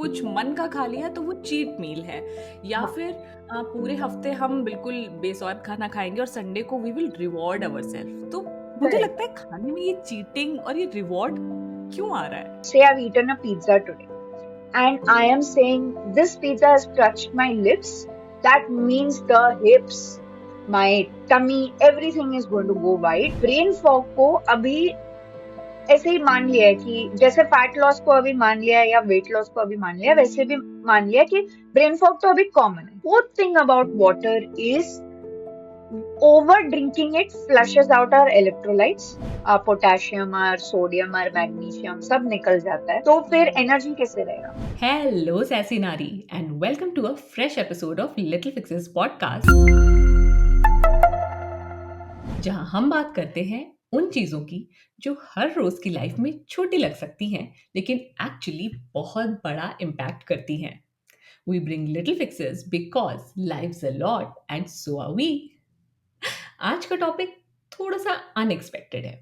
कुछ मन का खा लिया तो वो चीट मील है, या हाँ फिर पूरे हफ्ते हम बिल्कुल बेस्वाद खाना खाएंगे और संडे को we will reward our self. तो मुझे करेक्ट लगता है खाने में ये चीटिंग और ये रिवॉर्ड क्यों आ रहा है? say I've eaten a pizza today and I am saying this pizza has touched my lips, that means the hips, my tummy, everything is going to go white. Brain fog को अभी ऐसे ही मान लिया है कि जैसे फैट लॉस को अभी मान लिया है या वेट लॉस को अभी मान लिया है, वैसे भी मान लिया कि ब्रेन फॉग तो अभी कॉमन है. Fourth thing about water is over drinking it flushes out our electrolytes, our potassium, our sodium, our magnesium सब निकल जाता है, तो फिर एनर्जी कैसे रहेगा? Hello, Sassy Nari, and welcome to a fresh episode of Little Fixes podcast, जहां हम बात करते हैं उन चीजों की जो हर रोज की लाइफ में छोटी लग सकती हैं, लेकिन एक्चुअली बहुत बड़ा इम्पैक्ट करती हैं. We bring little fixes because life's a lot and so are we. आज का टॉपिक थोड़ा सा अनएक्सपेक्टेड है.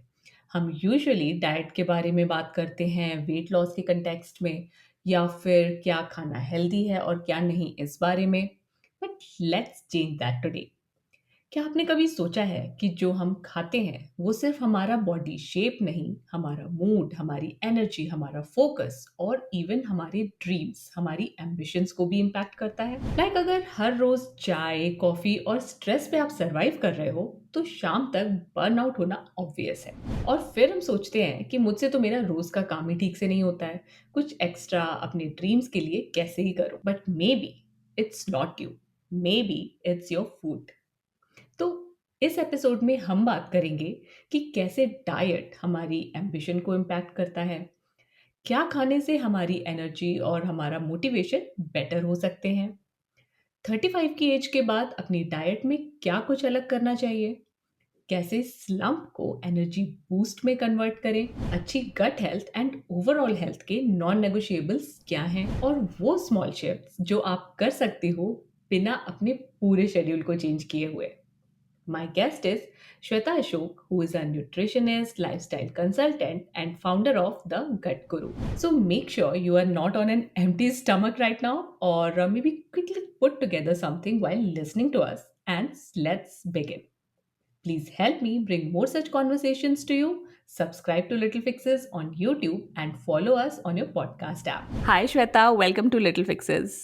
हम यूजुअली डाइट के बारे में बात करते हैं वेट लॉस के कंटेक्स्ट में, या फिर क्या खाना हेल्दी है और क्या नहीं इस बारे में. But let's change that today. क्या आपने कभी सोचा है कि जो हम खाते हैं वो सिर्फ हमारा बॉडी शेप नहीं, हमारा मूड, हमारी एनर्जी, हमारा फोकस और इवन हमारे ड्रीम्स, हमारी एम्बिशंस को भी इम्पैक्ट करता है? लाइक अगर हर रोज चाय, कॉफी और स्ट्रेस पे आप सरवाइव कर रहे हो तो शाम तक बर्नआउट होना ऑब्वियस है. और फिर हम सोचते हैं कि मुझसे तो मेरा रोज का काम ही ठीक से नहीं होता है, कुछ एक्स्ट्रा अपने ड्रीम्स के लिए कैसे ही करूं. But may be it's not you, may be it's your food. तो इस एपिसोड में हम बात करेंगे कि कैसे डाइट हमारी एम्बिशन को इम्पैक्ट करता है, क्या खाने से हमारी एनर्जी और हमारा मोटिवेशन बेटर हो सकते हैं, 35 की एज के बाद अपनी डाइट में क्या कुछ अलग करना चाहिए, कैसे स्लम्प को एनर्जी बूस्ट में कन्वर्ट करें, अच्छी gut health and overall health के नॉन नेगोशिएबल्स क्या हैं, और वो स्मॉल शिफ्ट्स जो आप कर सकते हो बिना अपने पूरे शेड्यूल को चेंज किए हुए. My guest is Shweta Ashok, who is a nutritionist, lifestyle consultant, and founder of The Gut Guru. So make sure you are not on an empty stomach right now, or maybe quickly put together something while listening to us. And let's begin. Please help me bring more such conversations to you. Subscribe to Little Fixes on YouTube and follow us on your podcast app. Hi, Shweta. Welcome to Little Fixes.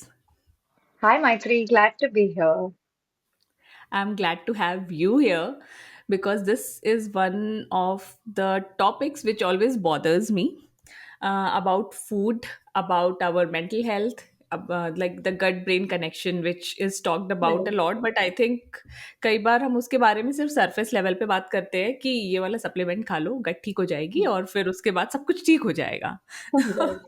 Hi Maitri, glad to be here. I'm glad to have you here because this is one of the topics which always bothers me, about food, about our mental health, like the gut brain connection, which is talked about a Right. lot. But I think कई बार हम उसके बारे में सिर्फ surface level पे बात करते हैं कि ये वाला सप्लीमेंट खा लो, गट ठीक हो जाएगी और फिर उसके बाद सब कुछ ठीक हो जाएगा. Right.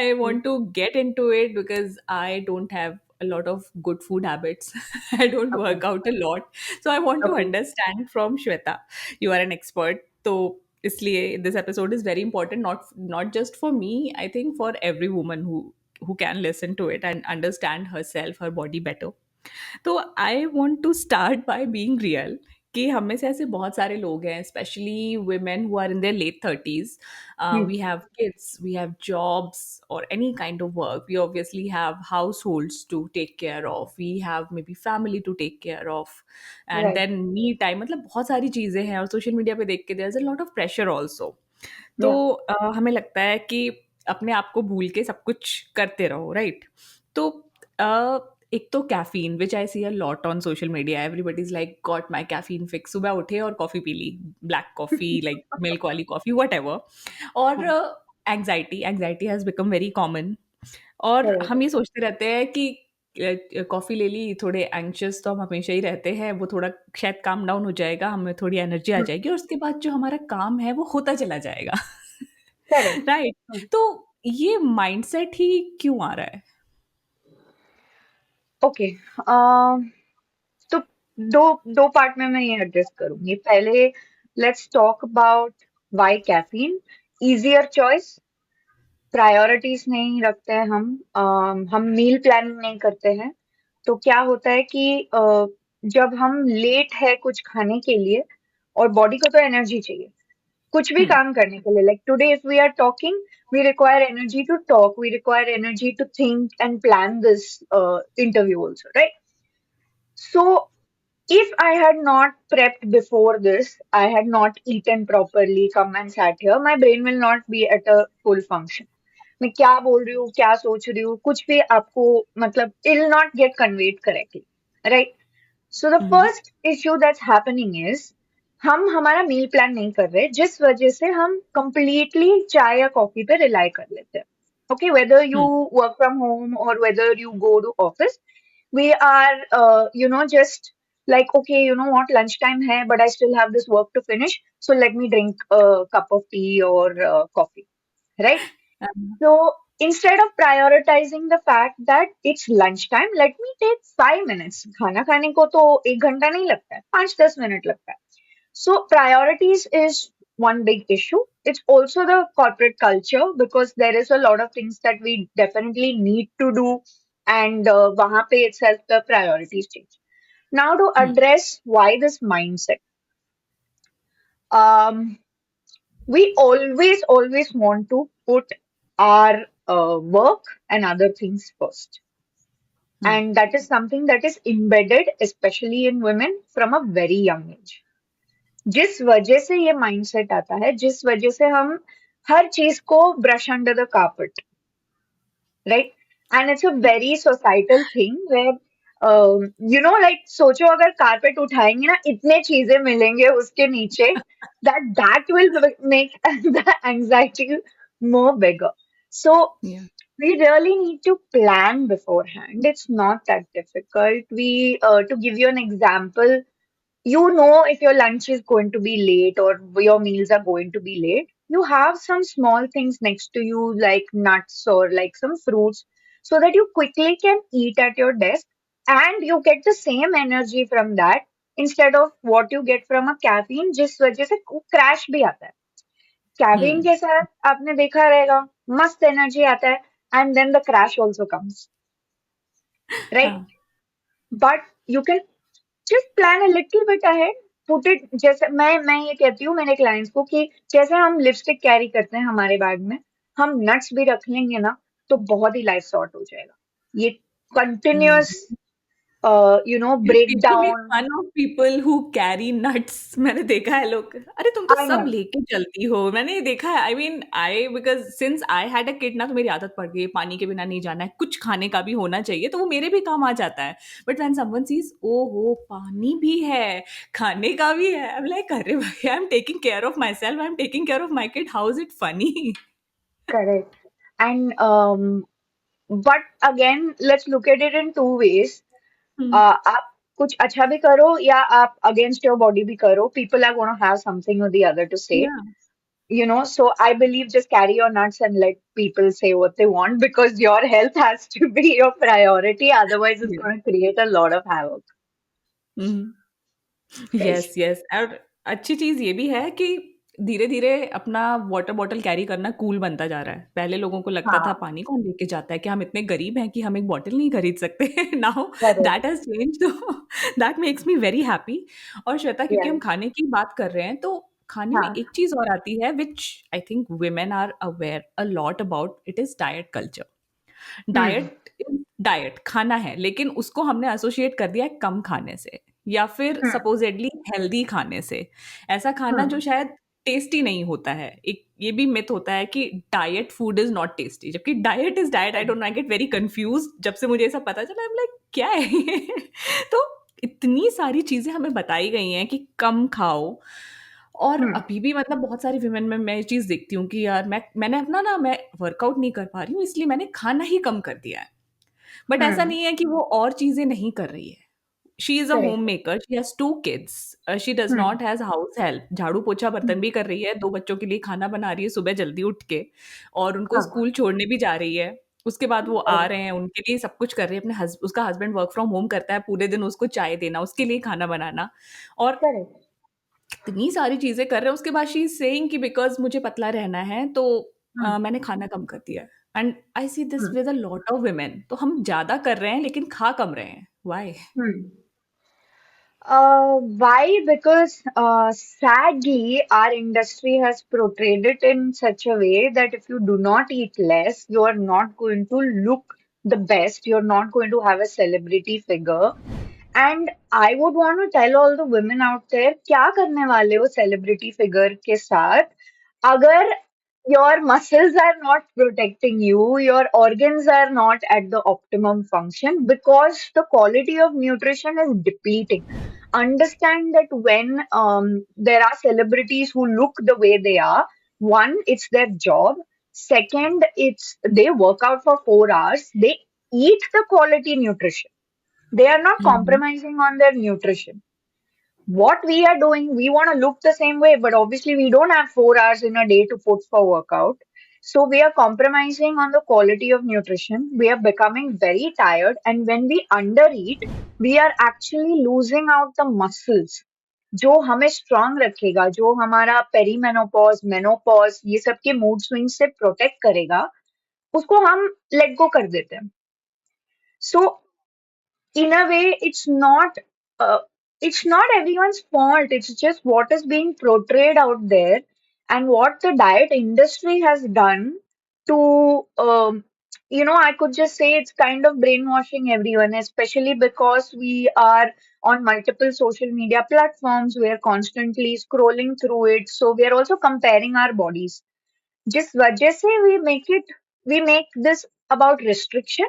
I want to get into it because I don't have a lot of good food habits. I don't Okay. work out a lot. So I want to Okay. understand from Shweta. You are an expert. So इसलिए this episode is very important, not just for me. I think for every woman who can listen to it and understand herself, her body better. तो I want to start by being real कि हम में से ऐसे बहुत सारे लोग हैं, specially women who are in their late 30s. Hmm. We have kids, we have jobs or any kind of work. We obviously have households to take care of. We have maybe family to take care of. And Right. then me time, मतलब बहुत सारी चीज़ें हैं और social media पे देख के there's a lot of pressure also. तो Yeah. हमें लगता है कि अपने आप को भूल के सब कुछ करते रहो, राइट? तो एक तो caffeine, which I see a lot on social media. Everybody is like got my caffeine fix. सुबह उठे और कॉफी पी ली, ब्लैक कॉफी, लाइक मिल्क वाली कॉफी, वट एवर. और हाँ. Anxiety has become very common. और Correct. हम ये सोचते रहते हैं कि कॉफी ले ली, थोड़े एंग्शियस तो हम हमेशा ही रहते हैं, वो थोड़ा शायद काम डाउन हो जाएगा, हमें थोड़ी एनर्जी आ Hmm. जाएगी और उसके बाद जो हमारा काम है वो होता चला जाएगा. Correct. राइट. Hmm. तो ये माइंडसेट ही क्यों आ रहा है? Okay. तो दो दो पार्ट में मैं ये एड्रेस करूंगी. पहले let's talk about why caffeine. Easier choice. Priorities नहीं रखते हैं हम मील प्लानिंग नहीं करते हैं. तो क्या होता है कि जब हम लेट है कुछ खाने के लिए और बॉडी को तो एनर्जी चाहिए, कुछ भी Hmm. काम करने के लिए. Like today, if we are talking, we require energy to talk. We require energy to think and plan this interview also, right? So if I had not prepped before this, I had not eaten properly, come and sat here, my brain will not be at a full function. मैं क्या बोल रही हूँ, क्या सोच रही हूँ, कुछ भी आपको मतलब it will not get conveyed correctly, right? So the Hmm. first issue that's happening is हम हमारा मील प्लान नहीं कर रहे, जिस वजह से हम completely चाय या कॉफी पे रिलाई कर लेते हैं. Okay, whether you Hmm. work from home or whether you go to office, we are just like, okay, you know what, lunchtime hai but I still have this work to finish, so let me drink a cup of tea or coffee, right? Um, So instead of prioritizing the fact that it's lunchtime, let me take 5 minutes. खाना खाने को तो 1 घंटा नहीं लगता है, 5-10 minute लगता है. So priorities is one big issue. It's also the corporate culture because there is a lot of things that we definitely need to do, and वहाँ पे itself the priorities change. Now to hmm. address why this mindset, um, we always want to put our work and other things first, Hmm. and that is something that is embedded especially in women from a very young age. जिस वजह से ये mindset आता है, जिस वजह से हम हर चीज को brush under the carpet, right? And it's a very societal thing where like सोचो अगर कारपेट उठाएंगे ना, इतने चीजें मिलेंगे उसके नीचे, that will make the anxiety more bigger. So Yeah. we really need to plan beforehand. It's not that difficult. To give you an example, you know if your lunch is going to be late or your meals are going to be late, you have some small things next to you like nuts or like some fruits so that you quickly can eat at your desk and you get the same energy from that instead of what you get from a caffeine, जिस वजह से crash भी आता है. Caffeine Hmm. के साथ आपने देखा रहेगा मस्त एनर्जी आता है and then the crash also comes, right? हाँ. But you can just plan a little bit ahead. Put it, जैसे मैं ये कहती हूँ मेरे क्लाइंट्स को कि जैसे हम लिपस्टिक कैरी करते हैं हमारे बैग में, हम नट्स भी रख लेंगे ना तो बहुत ही लाइफ सॉर्ट हो जाएगा. ये Hmm. Continuous break People make down. fun of people who carry nuts. मैंने देखा है लोग, अरे तुम तो आई नो. सब लेके चलती हो. मैंने देखा है. I mean I because since I had a kid ना, तो मेरी आदत पड़ गई है पानी के बिना नहीं जाना है. कुछ खाने का भी होना चाहिए तो वो मेरे भी काम आ जाता है. बट व्हेन समवन सीज, ओ हो पानी भी है, खाने का भी है, आई एम लाइक अरे भाई, I am taking care of myself, I am taking care of my kid, how is it funny? Correct. And but again let's look at it in two ways. आप कुछ अच्छा भी करो या आप against your body भी करो, people are going to have something or the other to say. या. So I believe just carry your nuts and let people say what they want because your health has to be your priority. Otherwise, it's going to create a lot of havoc. Right? Yes, yes. और अच्छी चीज़ ये भी है कि धीरे-धीरे अपना water bottle carry करना cool बनता जा रहा है. पहले लोगों को लगता था हाँ, पानी कौन लेके जाता है? क्या हम इतने गरीब हैं कि हम एक बॉटल नहीं खरीद सकते? Now correct. That has changed, तो that makes me very happy. और श्वेता, क्योंकि हम Yes. खाने की बात कर रहे हैं, तो खाने में हाँ. एक चीज़ और आती है which I think women are aware a lot about, it is diet culture. Hmm. Diet खाना है, लेकिन उसको हमने एसोसिएट कर दिया है कम खाने से या फिर Hmm. सपोज़िडली हेल्दी खाने से। ऐसा खाना जो Hmm. शायद टेस्टी नहीं होता है। एक ये भी मिथ होता है कि diet food is not tasty, जबकि diet is diet, I don't know, I get very confused जब से मुझे ये सब पता चला, आई एम लाइक क्या है ये? तो इतनी सारी चीज़ें हमें बताई गई हैं कि कम खाओ, और Hmm. अभी भी मतलब बहुत सारी विमेन में मैं ये चीज़ देखती हूँ कि यार मैंने अपना ना, मैं वर्कआउट नहीं कर पा रही हूँ इसलिए मैंने खाना ही कम कर दिया है। बट ऐसा Hmm. नहीं है कि वो और चीज़ें नहीं कर रही है। She is a Correct. Homemaker, she has 2 kids, she does Hmm. Not has house help, झाड़ू-पोछा बर्तन भी कर रही है, 2 बच्चों के लिए खाना बना रही है सुबह जल्दी उठ के, और उनको हाँ. स्कूल छोड़ने भी जा रही है। उसके बाद वो आ Correct. रहे हैं, उनके लिए सब कुछ कर रही है, अपने उसका हस्बैंड वर्क फ्रॉम होम करता है, पूरे दिन उसको चाय देना, उसके लिए खाना बनाना, और Correct. इतनी सारी चीज़ें कर रहे हैं। उसके बाद शी इज़ सेइंग कि बिकॉज़ मुझे पतला रहना है, तो Hmm. मैंने खाना कम कर दिया है। And I see this Hmm. With a lot of women, तो हम ज़्यादा कर रहे हैं लेकिन खा कम रहे हैं। Why? Hmm. Why? Because sadly, our industry has portrayed it in such a way that if you do not eat less, you are not going to look the best. You're not going to have a celebrity figure. And I would want to tell all the women out there, क्या करने वाले हो celebrity figure के साथ? अगर your muscles are not protecting you, your organs are not at the optimum function because the quality of nutrition is depleting. Understand that when there are celebrities who look the way they are, one, it's their job. Second, it's they work out for 4 hours. They eat the quality nutrition. They are not Mhm. compromising on their nutrition. What we are doing, we want to look the same way, but obviously we don't have 4 hours in a day to put for workout. So we are compromising on the quality of nutrition. We are becoming very tired, and when we undereat, we are actually losing out the muscles जो हमें strong रखेगा, जो हमारा perimenopause, menopause ये सब के mood swing से protect करेगा, उसको हम लेट गो कर देते हैं. सो in a way uh, it's not everyone's fault, it's just what is being portrayed out there and what the diet industry has done to I could just say it's kind of brainwashing everyone, especially because we are on multiple social media platforms, we are constantly scrolling through it, so we are also comparing our bodies. जिस वजह से we make this about restriction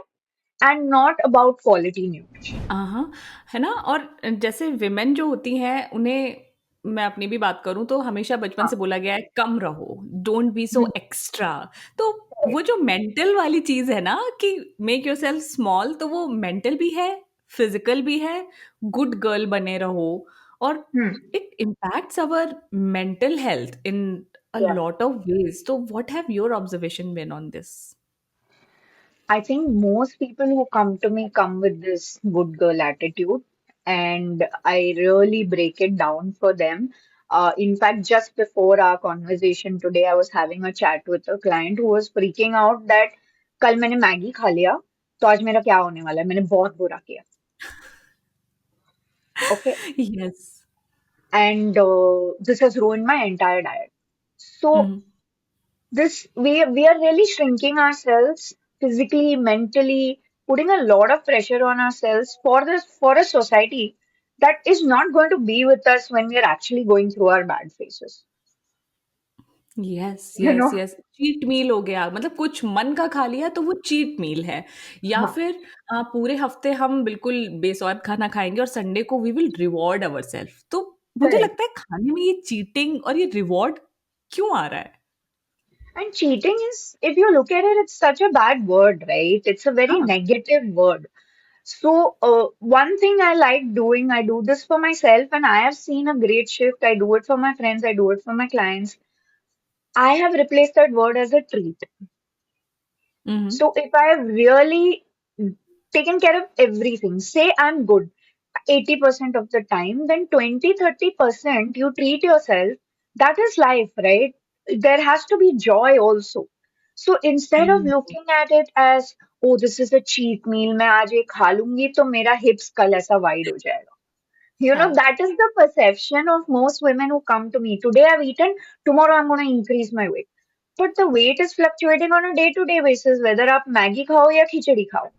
and not about quality nutrition. हाँ, है ना? और जैसे women जो होती हैं, उन्हें मैं अपनी भी बात करूँ तो हमेशा बचपन से हाँ. बोला गया है, कम रहो, don't be so hmm, extra. तो वो करेक्ट. जो मेंटल वाली चीज़ है ना कि मेक योरसेल्फ स्मॉल, तो वो मेंटल भी है, फिज़िकल भी है, गुड गर्ल बने रहो और हुँ, it impacts our mental health in a yeah. Lot of ways. तो what have your observation been on this? I think most people who come to me come with this good girl attitude, and I really break it down for them. In fact, just before our conversation today, I was having a chat with a client who was freaking out that कल मैंने Maggi खा लिया, तो आज मेरा क्या होने वाला है? मैंने बहुत बुरा किया. Okay, Yes. and this has ruined my entire diet. So Mhm. this we are really shrinking ourselves physically, mentally, putting a lot of pressure on ourselves for a society that is not going to be with us when we are actually going through our bad phases. Yes, You yes, know? Yes. Cheat meal हो गया, मतलब कुछ मन का खा लिया तो वो चीट मील है। या हाँ, फिर पूरे हफ्ते हम बिल्कुल बेस्वाद खाना खाएँगे और संडे को वी विल रिवॉर्ड आवरसेल्फ। तो मुझे correct. लगता है खाने में ये चीटिंग और ये रिवॉर्ड क्यों आ रहा है? And cheating is, if you look at it, it's such a bad word, right? It's a very हाँ, negative word. So, one thing I like doing, I do this for myself, and I have seen a great shift. I do it for my friends, I do it for my clients. I have replaced that word as a treat. Hmm, hmm, So if I have really taken care of everything, say I'm good 80% of the time, then 20-30% you treat yourself. That is life, right? There has to be joy also. So instead of hmm, looking at it as, oh, this is a cheat meal, मैं आज ये खा लूंगी तो मेरा hips कल ऐसा wide हो जाएगा. हाँ, That is the perception of most women who come to me. Today I've eaten, tomorrow I'm going to increase my weight. But the weight is fluctuating on a day-to-day basis, whether आप Maggi खाओ या खिचड़ी खाओ,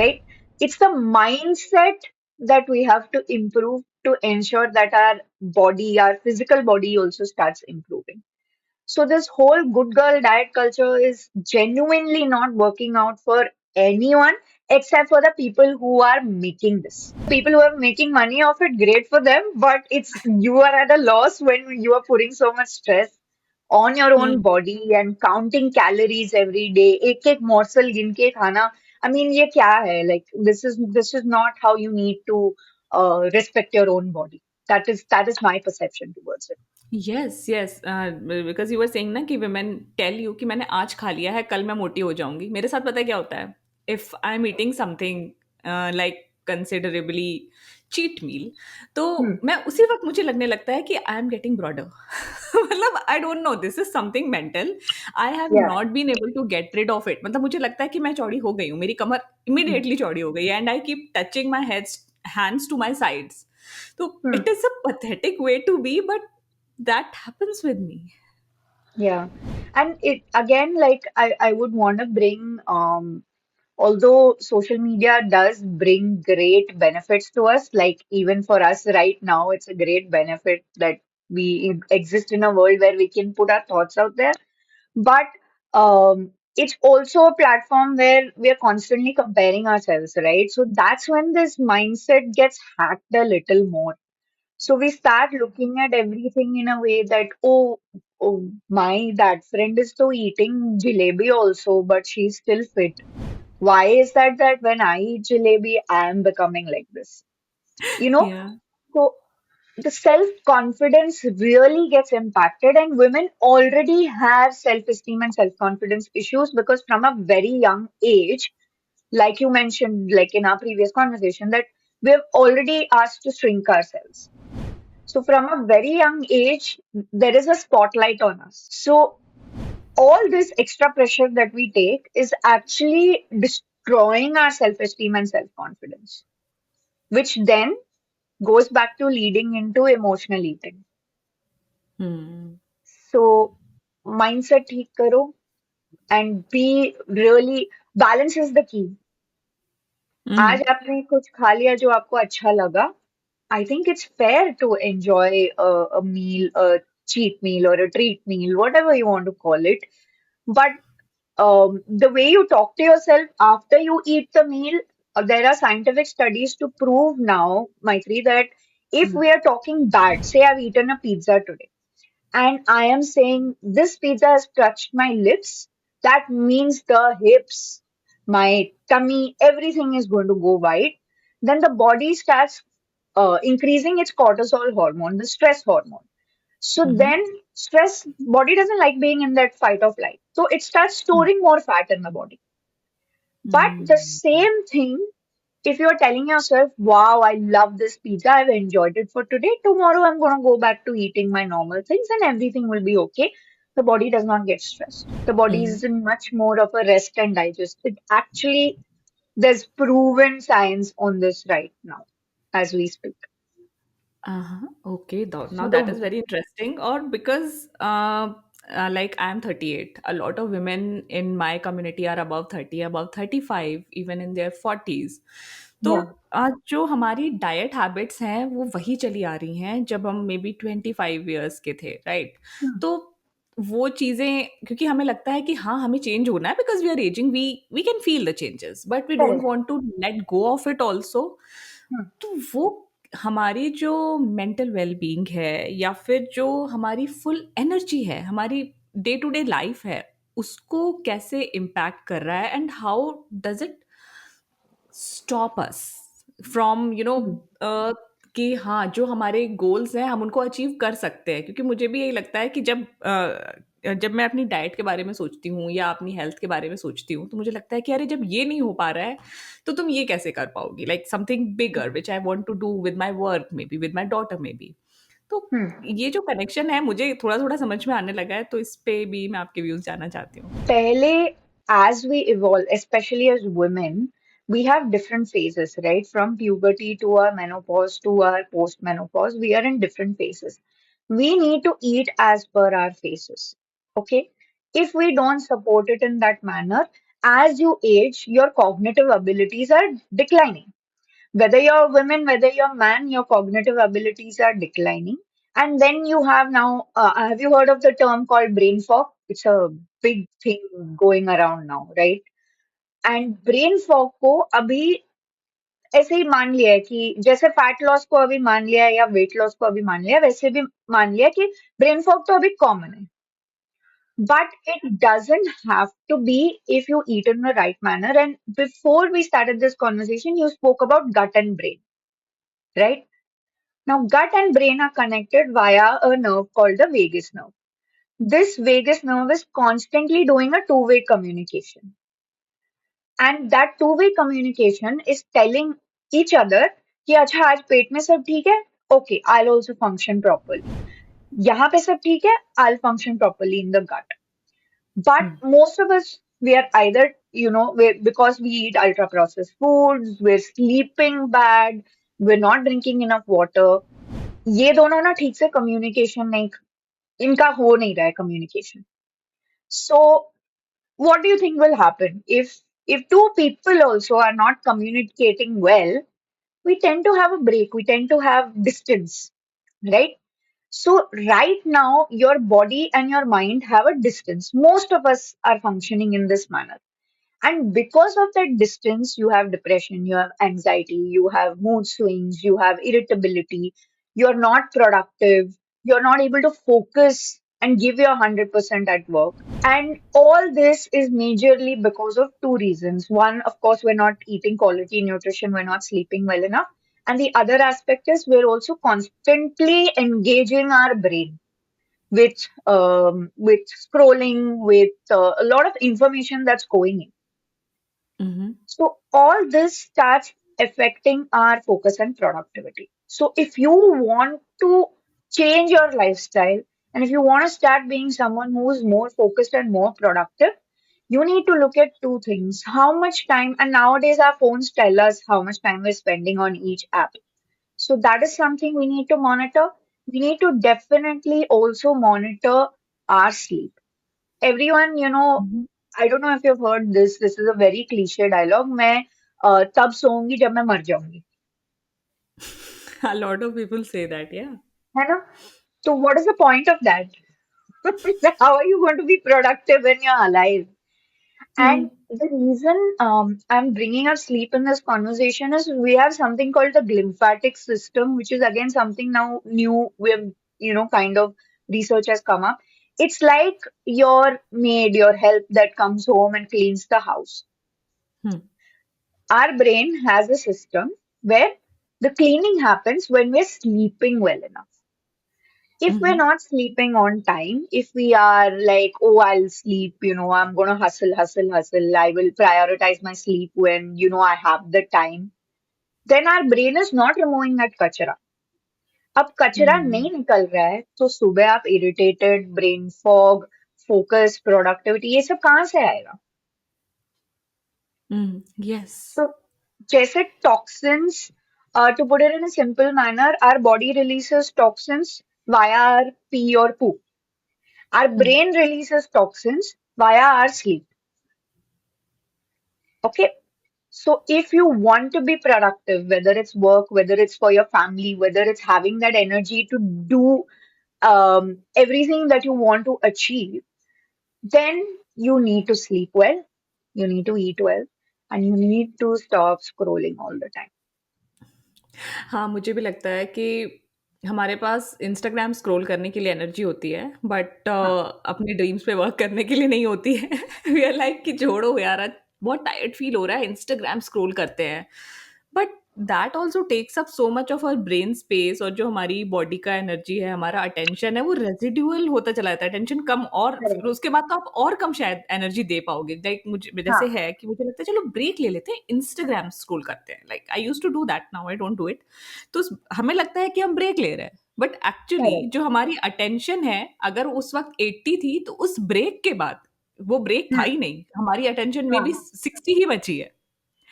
right? It's the mindset that we have to improve to ensure that our body, our physical body also starts improving. So this whole good girl diet culture is genuinely not working out for anyone except for the people who are making this. People who are making money off it, great for them, but it's you are at a loss when you are putting so much stress on your hmm. own body and counting calories every day. एक एक morsel गिन के खाना. I mean, ये क्या है? Like this is not how you need to respect your own body. That is my perception towards it. Yes, yes, because you were saying ना कि वुमेन टेल यू कि मैंने आज खा लिया है, कल मैं मोटी हो जाऊँगी। मेरे साथ पता है क्या होता है? If I am eating something like considerably cheat meal, तो Hmm. मैं उसी वक़्त मुझे लगने लगता है कि आई एम गेटिंग ब्रॉडर। मतलब I don't know, this is something mental. I have Yeah. Not been able to get rid of it. मतलब मुझे लगता है कि मैं चौड़ी हो गई हूँ, मेरी कमर Hmm. इमीडिएटली चौड़ी हो गई है and I keep touching my head hands to my sides. So Hmm. it is a pathetic way to be, but that happens with me. Yeah. And it again, like I would want to bring although social media does bring great benefits to us, like even for us right now, it's a great benefit that we exist in a world where we can put our thoughts out there. But it's also a platform where we are constantly comparing ourselves, right? So that's when this mindset gets hacked a little more. So we start looking at everything in a way that, oh my, that friend is so eating jalebi also, but she's still fit. Why is that when I eat jalebi, I am becoming like this? You know, Yeah. so the self-confidence really gets impacted, and women already have self-esteem and self-confidence issues because from a very young age, like you mentioned, like in our previous conversation, that we've already asked to shrink ourselves. So from a very young age, there is a spotlight on us. So all this extra pressure that we take is actually destroying our self-esteem and self-confidence, which then goes back to leading into emotional eating. Hmm. So mindset ठीक करो and be really balance is the key. आज Hmm. आपने कुछ खा लिया जो आपको अच्छा लगा. I think it's fair to enjoy a meal, a cheat meal or a treat meal, whatever you want to call it. But the way you talk to yourself after you eat the meal, there are scientific studies to prove now, Maitri, that if we are talking bad, say I've eaten a pizza today, and I am saying this pizza has touched my lips, that means the hips, my tummy, everything is going to go white. Then the body starts increasing its cortisol hormone, the stress hormone. So Hmm. then stress, body doesn't like being in that fight of life. So it starts storing more fat in the body. But the Hmm. same thing, if you're telling yourself, wow, I love this pizza, I've enjoyed it for today, tomorrow I'm going to go back to eating my normal things and everything will be okay. The body does not get stressed. The body Hmm. is in much more of a rest and digest. It actually, there's proven science on this right now as we speak. Uh-huh. Okay, now that is So, very interesting. Or because, like I'm 38, a lot of women in my community are above 30, above 35, even in their 40s. तो yeah. जो हमारी diet habits हैं वो वही चली आ रही हैं जब हम मे बी 25 ईयर्स के थे, राइट? Hmm. तो वो चीज़ें, क्योंकि हमें लगता है कि हाँ हमें चेंज होना है, because we are ageing, we can feel the changes, but we don't Correct. Want to let go of it also. Hmm. तो वो हमारी जो मेंटल वेलबींग है या फिर जो हमारी फुल एनर्जी है, हमारी डे टू डे लाइफ है, उसको कैसे इम्पैक्ट कर रहा है, and how does it stop us from Hmm. कि हाँ जो हमारे गोल्स हैं हम उनको अचीव कर सकते हैं. क्योंकि मुझे भी यही लगता है कि जब मैं अपनी डाइट के बारे में सोचती हूँ या अपनी हेल्थ के बारे में सोचती हूँ, तो मुझे लगता है कि अरे जब ये नहीं हो पा रहा है तो तुम ये कैसे कर पाओगी, like something bigger which I want to do with my work, maybe with my daughter, maybe. तो Hmm. ये जो कनेक्शन है मुझे थोड़ा थोड़ा समझ में आने लगा है, तो इस पे भी मैं आपके व्यूज जानना चाहती हूँ. Pehle, as we evolve, especially as women, we have different phases, right? From puberty to our menopause to our post-menopause, we are in different phases. We need to eat as per our phases, okay? If we don't support it in that manner, as you age, your cognitive abilities are declining. Whether you're a woman, whether you're a man, your cognitive abilities are declining. And then you have now, have you heard of the term called brain fog? It's a big thing going around now, right? And brain fog को अभी ऐसे ही मान लिया है कि जैसे fat loss को अभी मान लिया है या वेट लॉस को अभी मान लिया है, वैसे भी मान लिया कि ब्रेन फॉग तो अभी कॉमन है. But it doesn't have to be if you eat in the right manner. And before we started this conversation, you spoke about gut and brain, right? Now, gut and brain are connected via a nerve called the vagus nerve. This vagus nerve is constantly doing a two-way communication. And that two-way communication is telling each other कि अच्छा आज पेट में सब ठीक है, okay, I'll also function properly. यहाँ पे सब ठीक है, I'll function properly in the gut. But Hmm. most of us, we are either, because we eat ultra processed foods, we're sleeping bad, we're not drinking enough water. ये दोनों ना ठीक से कम्युनिकेशन नहीं, इनका हो नहीं रहा है communication. So what do you think will happen if two people also are not communicating well? We tend to have a break, we tend to have distance, right? So right now your body and your mind have a distance. Most of us are functioning in this manner, and because of that distance, you have depression, you have anxiety, you have mood swings, you have irritability, you're not productive, you're not able to focus and give your 100% at work. And all this is majorly because of two reasons. One, of course, we're not eating quality nutrition, we're not sleeping well enough. And the other aspect is we're also constantly engaging our brain with scrolling, with a lot of information that's going in. Mm-hmm. So all this starts affecting our focus and productivity. So if you want to change your lifestyle and if you want to start being someone who is more focused and more productive, you need to look at two things. How much time, and nowadays our phones tell us how much time we're spending on each app. So that is something we need to monitor. We need to definitely also monitor our sleep. Everyone, Mm-hmm. I don't know if you've heard this. This is a very cliche dialogue. मैं तब सोऊंगी जब मैं मर जाऊंगी, A lot of people say that, yeah. है ना? So what is the point of that? How are you going to be productive when you're alive? And Hmm. the reason I'm bringing up sleep in this conversation is we have something called the glymphatic system, which is again something now new. We've, kind of research has come up. It's like your maid, your help that comes home and cleans the house. Hmm. Our brain has a system where the cleaning happens when we're sleeping well enough. If we're Mm-hmm. not sleeping on time, if we are like, oh, I'll sleep, I'm gonna hustle, hustle, hustle, I will prioritize my sleep when, I have the time, then our brain is not removing that kachara. अब कचरा Hmm. नहीं निकल रहा है तो सुबह आप irritated, brain fog, focus, productivity, ये सब कहाँ से आएगा? Mm. Yes. तो जैसे toxins, to put it in a simple manner, our body releases toxins via our pee or poo. Our Hmm. brain releases toxins via our sleep. Okay. So if you want to be productive, whether it's work, whether it's for your family, whether it's having that energy to do everything that you want to achieve, then you need to sleep well, you need to eat well, and you need to stop scrolling all the time. हाँ, मुझे भी लगता है कि हमारे पास Instagram scroll करने के लिए एनर्जी होती है, बट हाँ, अपने ड्रीम्स पे वर्क करने के लिए नहीं होती है। वी आर लाइक कि छोड़ो यार, आज बहुत टायर्ड फील हो रहा है, इंस्टाग्राम स्क्रॉल करते हैं। But that also takes up so much of our brain space, और जो हमारी बॉडी का एनर्जी है, हमारा अटेंशन है, वो रेजिडुअल होता चला जाता है, अटेंशन कम, और फिर correct. उसके बाद तो आप और कम शायद एनर्जी दे पाओगे। लाइक मुझे जैसे हाँ, है कि मुझे लगता है चलो ब्रेक ले लेते हैं, इंस्टाग्राम स्क्रॉल करते हैं। Like I used to do that, now I don't do it. तो हमें लगता है कि हम ब्रेक ले रहे हैं, बट एक्चुअली correct. जो हमारी अटेंशन है, अगर उस वक्त 80 थी, तो उस ब्रेक के बाद वो ब्रेक था ही नहीं, हमारी अटेंशन में भी हाँ, 60 ही बची है।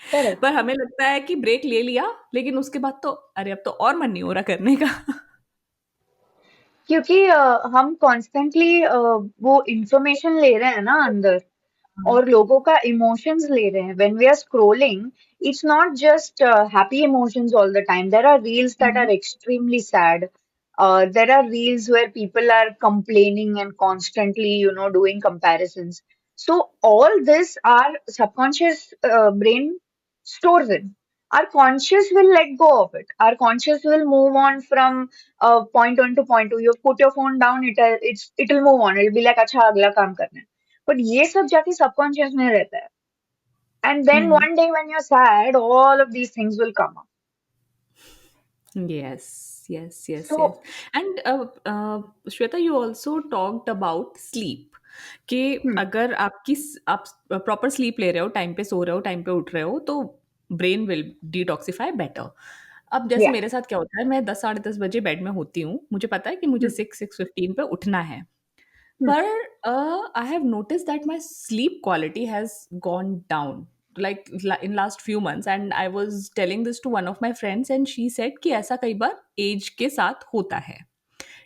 करेक्ट. पर हमें लगता है कि ब्रेक ले लिया, लेकिन उसके बाद तो अरे अब तो और मन नहीं हो रहा करने का। क्योंकि हम कॉन्स्टेंटली वो इंफॉर्मेशन ले रहे हैं ना अंदर, हाँ। और लोगों का इमोशंस ले रहे हैं. When we are scrolling, it's not just happy emotions all the time. There are reels that are hmm. Extremely sad. There are reels where people are complaining and constantly, doing comparisons. So all this our subconscious brain stores in. Our conscious will let go of it. Our conscious will move on from point one to point two. You put your phone down, it'll move on. It'll be like अच्छा अगला काम करना है. But ये सब जाके subconscious में रहता है. And then hmm. one day when you're sad, all of these things will come up. Yes, yes, yes, yes. So, And Shweta, you also talked about sleep, कि hmm, अगर आप प्रॉपर स्लीप ले रहे हो, time पे सो रहे हो, time पे उठ रहे हो, तो ब्रेन विल डिटॉक्सिफाई बेटर। अब जैसे yeah. मेरे साथ क्या होता है, मैं 10 साढ़े 10 बजे बेड में होती हूँ, मुझे पता है कि मुझे Hmm, 6:15 पे उठना है। hmm, पर I have notice that my sleep quality has gone down, like in last few months, and I was telling this to one of my friends and she said कि ऐसा कई बार एज के साथ होता है.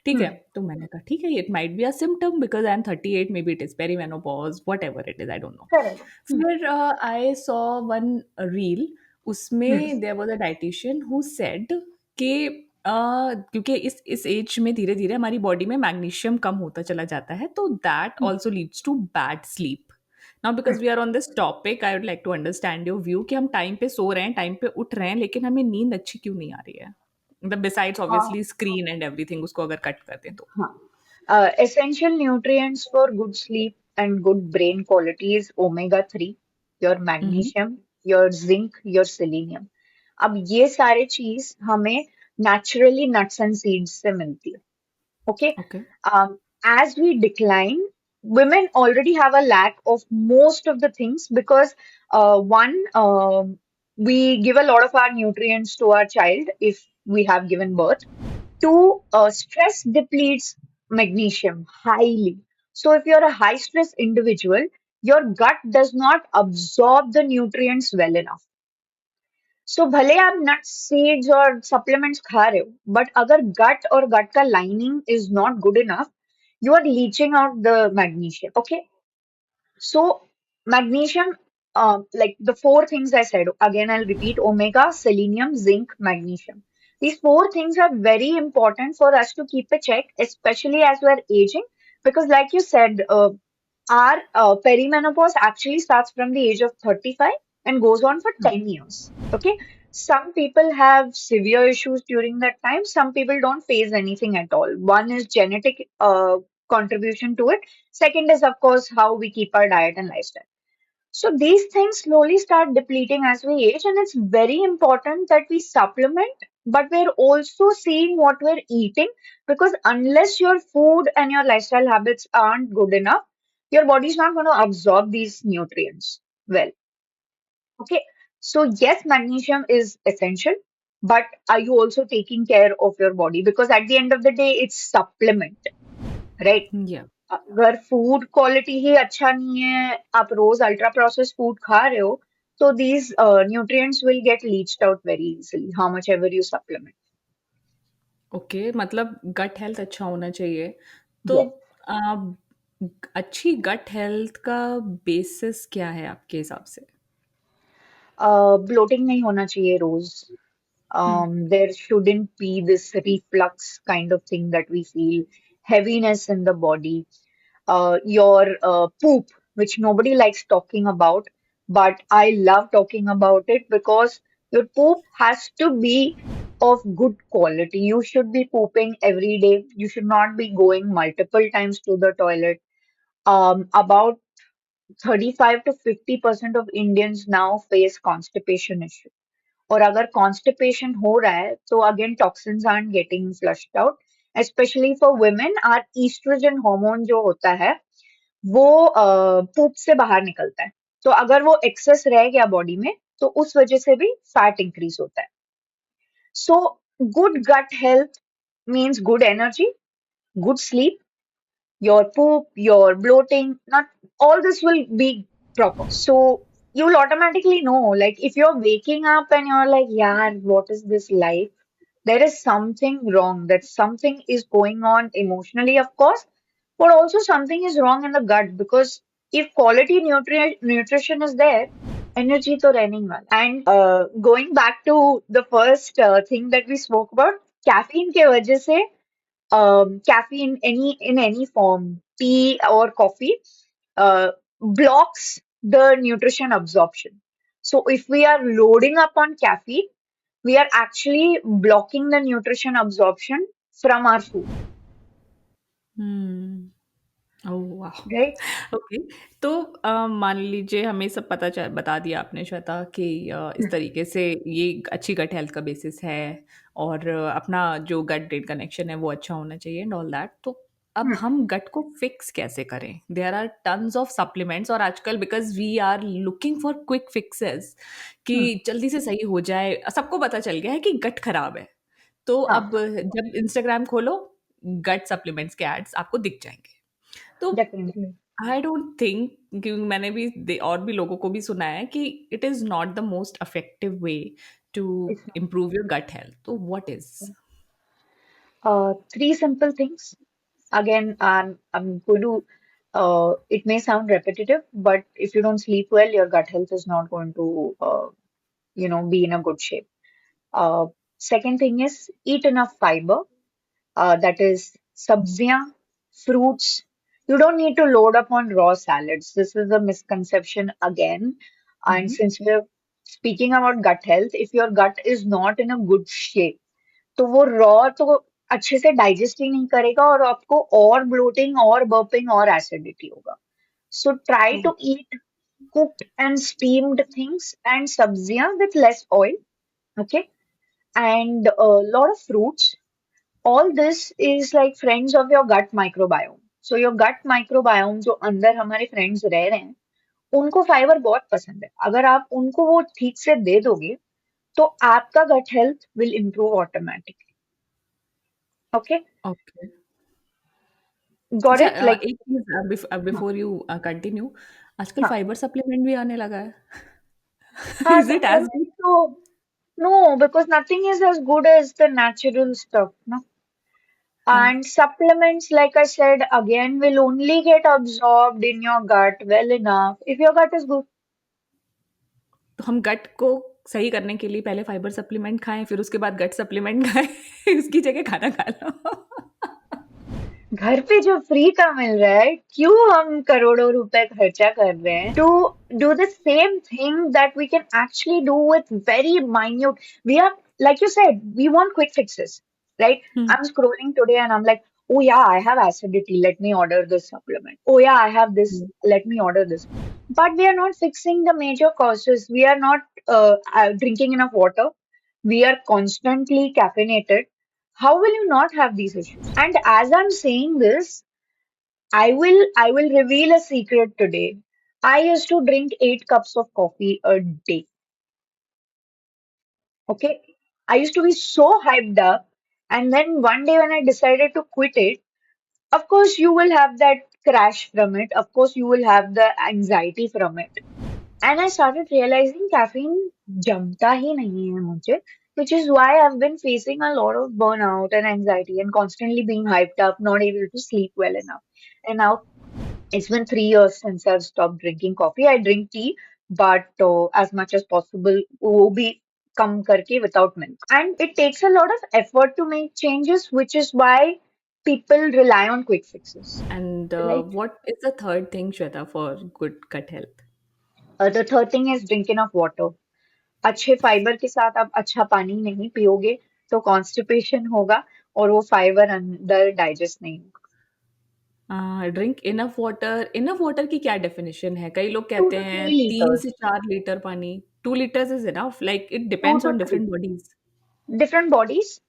ठीक है, Hmm. तो मैंने कहा ठीक है, it might be a symptom because I am 38, maybe it is perimenopause, whatever it is, I don't know. Correct. Hmm. फिर I saw one reel, Hmm. उसमें there was a dietitian who said कि क्योंकि इस as में धीरे धीरे हमारी body में मैग्नीशियम कम होता चला जाता है, तो that Hmm. Also leads to bad sleep. Now Hmm. Because we are on this topic, I would like to understand your view कि हम टाइम पे सो रहे हैं, टाइम पे उठ रहे हैं, लेकिन हमें नींद अच्छी क्यों नहीं आ रही है, मतलब बिसाइड्स हाँ. ऑब्वियसली स्क्रीन एंड एवरीथिंग, उसको अगर कट कर दें तो. हाँ. Essential nutrients for good sleep and good brain quality is omega 3, your Mhm. magnesium, your zinc, your selenium. अब ये सारे चीज हमें naturally nuts and seeds से मिलती है. Okay. Okay. As we decline, women already have a lack of most of the things because one, we give a lot of our nutrients to our child if we have given birth. Two, stress depletes magnesium highly. So if you're a high stress individual, your gut does not absorb the nutrients well enough. सो भले आप nuts seeds और supplements खा रहे हो but अगर गट और gut का lining is not good enough you are leaching out the magnesium okay so magnesium like the four things I said again I'll repeat omega selenium zinc magnesium these four things are very important for us to keep a check especially as we're aging because like you said our perimenopause actually starts from the age of 35 and goes on for 10 years. Okay. Some people have severe issues during that time. Some people don't face anything at all. One is genetic contribution to it. Second is, of course, how we keep our diet and lifestyle. So these things slowly start depleting as we age, and it's very important that we supplement, but we're also seeing what we're eating because unless your food and your lifestyle habits aren't good enough, your body's not going to absorb these nutrients well. Okay. So yes, magnesium is essential, but are you also taking care of your body? Because at the end of the day, it's supplement, right? Yeah. अगर food quality ही अच्छा नहीं है आप रोज ultra process food खा रहे हो तो these nutrients will get leached out very easily how much ever you supplement okay, मतलब गट हेल्थ अच्छा होना चाहिए, तो यस अच्छी गट हेल्थ का बेसिस क्या है आपके हिसाब से? ब्लोटिंग नहीं होना चाहिए रोज हम्म. there shouldn't be this reflux kind of thing that we feel heaviness in the body your poop, which nobody likes talking about, but I love talking about it because your poop has to be of good quality. You should be pooping every day. You should not be going multiple times to the toilet. About 35 to 50% of Indians now face constipation issue. और अगर constipation हो रहा है तो again toxins aren't getting flushed out. Especially for women, our estrogen hormone जो होता है वो पूप से बाहर निकलता है तो अगर वो एक्सेस रह गया बॉडी में तो उस वजह से भी फैट इंक्रीज होता है so good gut health means good energy good sleep your poop, your bloating, not all this will be proper. So you'll automatically know, like if you're waking up and you're like, yeah, what is this life? There is something wrong. That something is going on emotionally, of course, but also something is wrong in the gut because if quality nutrition is there, energy to रहने वाला. And going back to the first thing that we spoke about, caffeine के वजह से caffeine in any form, tea or coffee, blocks the nutrition absorption. So if we are loading up on caffeine, we are actually blocking the nutrition absorption from our food, हम्म. ओह वाह. right? Okay. तो मान लीजिए हमें सब बता दिया आपने श्वेता कि इस Hmm. तरीके से ये अच्छी गट हेल्थ का बेसिस है, और अपना जो गट ब्रेन कनेक्शन है वो अच्छा होना चाहिए एंड ऑल दैट. तो अब Hmm. हम गट को फिक्स कैसे करें? There are tons of supplements, और आजकल because we are looking for quick fixes कि Hmm. जल्दी से सही हो जाए, सबको पता चल गया है कि गट खराब है, तो हाँ, अब जब इंस्टाग्राम खोलो, गट सप्लीमेंट्स के एड्स आपको दिख जाएंगे. तो definitely. आई डोंट थिंक, क्योंकि मैंने भी और भी लोगों को भी सुना है कि it is not the most effective way to It's not. Improve your gut health, तो what is? Three simple things. Again, I'm going to. It may sound repetitive, but if you don't sleep well, your gut health is not going to, be in a good shape. Uh, Second thing is eat enough fiber. That is sabziyan, fruits. You don't need to load up on raw salads. This is a misconception again. And since we're speaking about gut health, if your gut is not in a good shape, तो वो raw तो अच्छे से digest ही नहीं करेगा और आपको और ब्लोटिंग और बर्पिंग और एसिडिटी होगा. So try to eat cooked and steamed things and sabziyan with less oil, okay, and a lot of fruits. All this is like friends of your gut microbiome. So your gut microbiome जो अंदर हमारे friends रह रहे हैं उनको fibre बहुत पसंद है. अगर आप उनको वो ठीक से दे दोगे तो आपका gut health will improve automatically. Okay, okay. Got अच्छा, इट लाइक. एक चीज बिफोर यू कंटिन्यू, आजकल हाँ. फाइबर सप्लीमेंट भी आने लगा है। हाँ, is it as supplements good? तो no, because nothing is as good as the natural stuff, no? हाँ, And supplements, like I said, again, will only get absorbed in your gut well enough if your gut is good. तो हम गट को सही करने के लिए पहले fibre supplement खाएं, फिर उसके बाद गट सप्लीमेंट खाएं। उसकी जगह खाना खा लो। घर पे जो फ्री का मिल रहा है क्यों हम करोड़ों रुपए खर्चा कर रहे हैं to do the same thing that we can actually do with very minute. We are like you said, we want quick fixes, right? Hmm, I'm scrolling today and I'm like, oh yeah, I have acidity, let me order this supplement. Oh yeah, I have this, hmm. let me order this. But we are not fixing the major causes. We are not drinking enough water. We are constantly caffeinated. How will you not have these issues? And as I'm saying this, I will reveal a secret today. I used to drink 8 cups of coffee a day. Okay. I used to be so hyped up. And then one day when I decided to quit it, of course you will have that crash from it. Of course you will have the anxiety from it. And I started realizing caffeine जमता ही नहीं है मुझे, which is why I've been facing a lot of burnout and anxiety and constantly being hyped up, not able to sleep well enough. And now it's been 3 years since I've stopped drinking coffee. I drink tea, but as much as possible, वो भी कम करके without milk. And it takes a lot of effort to make changes, which is why people rely on quick fixes, And right? what is the third thing, Shweta, for good gut health? The third thing is drink enough water. अच्छे fibre के साथ आप अच्छा पानी नहीं पियोगे तो constipation होगा और वो फाइबर अंदर डाइजेस्ट नहीं होगा. Drink enough water. Enough water की क्या डेफिनेशन है? कई लोग टू कहते टू हैं थ्री 3 से लीटर्स 4 लीटर पानी। 2 litres is enough, like it to depends to on three different bodies. different bodies.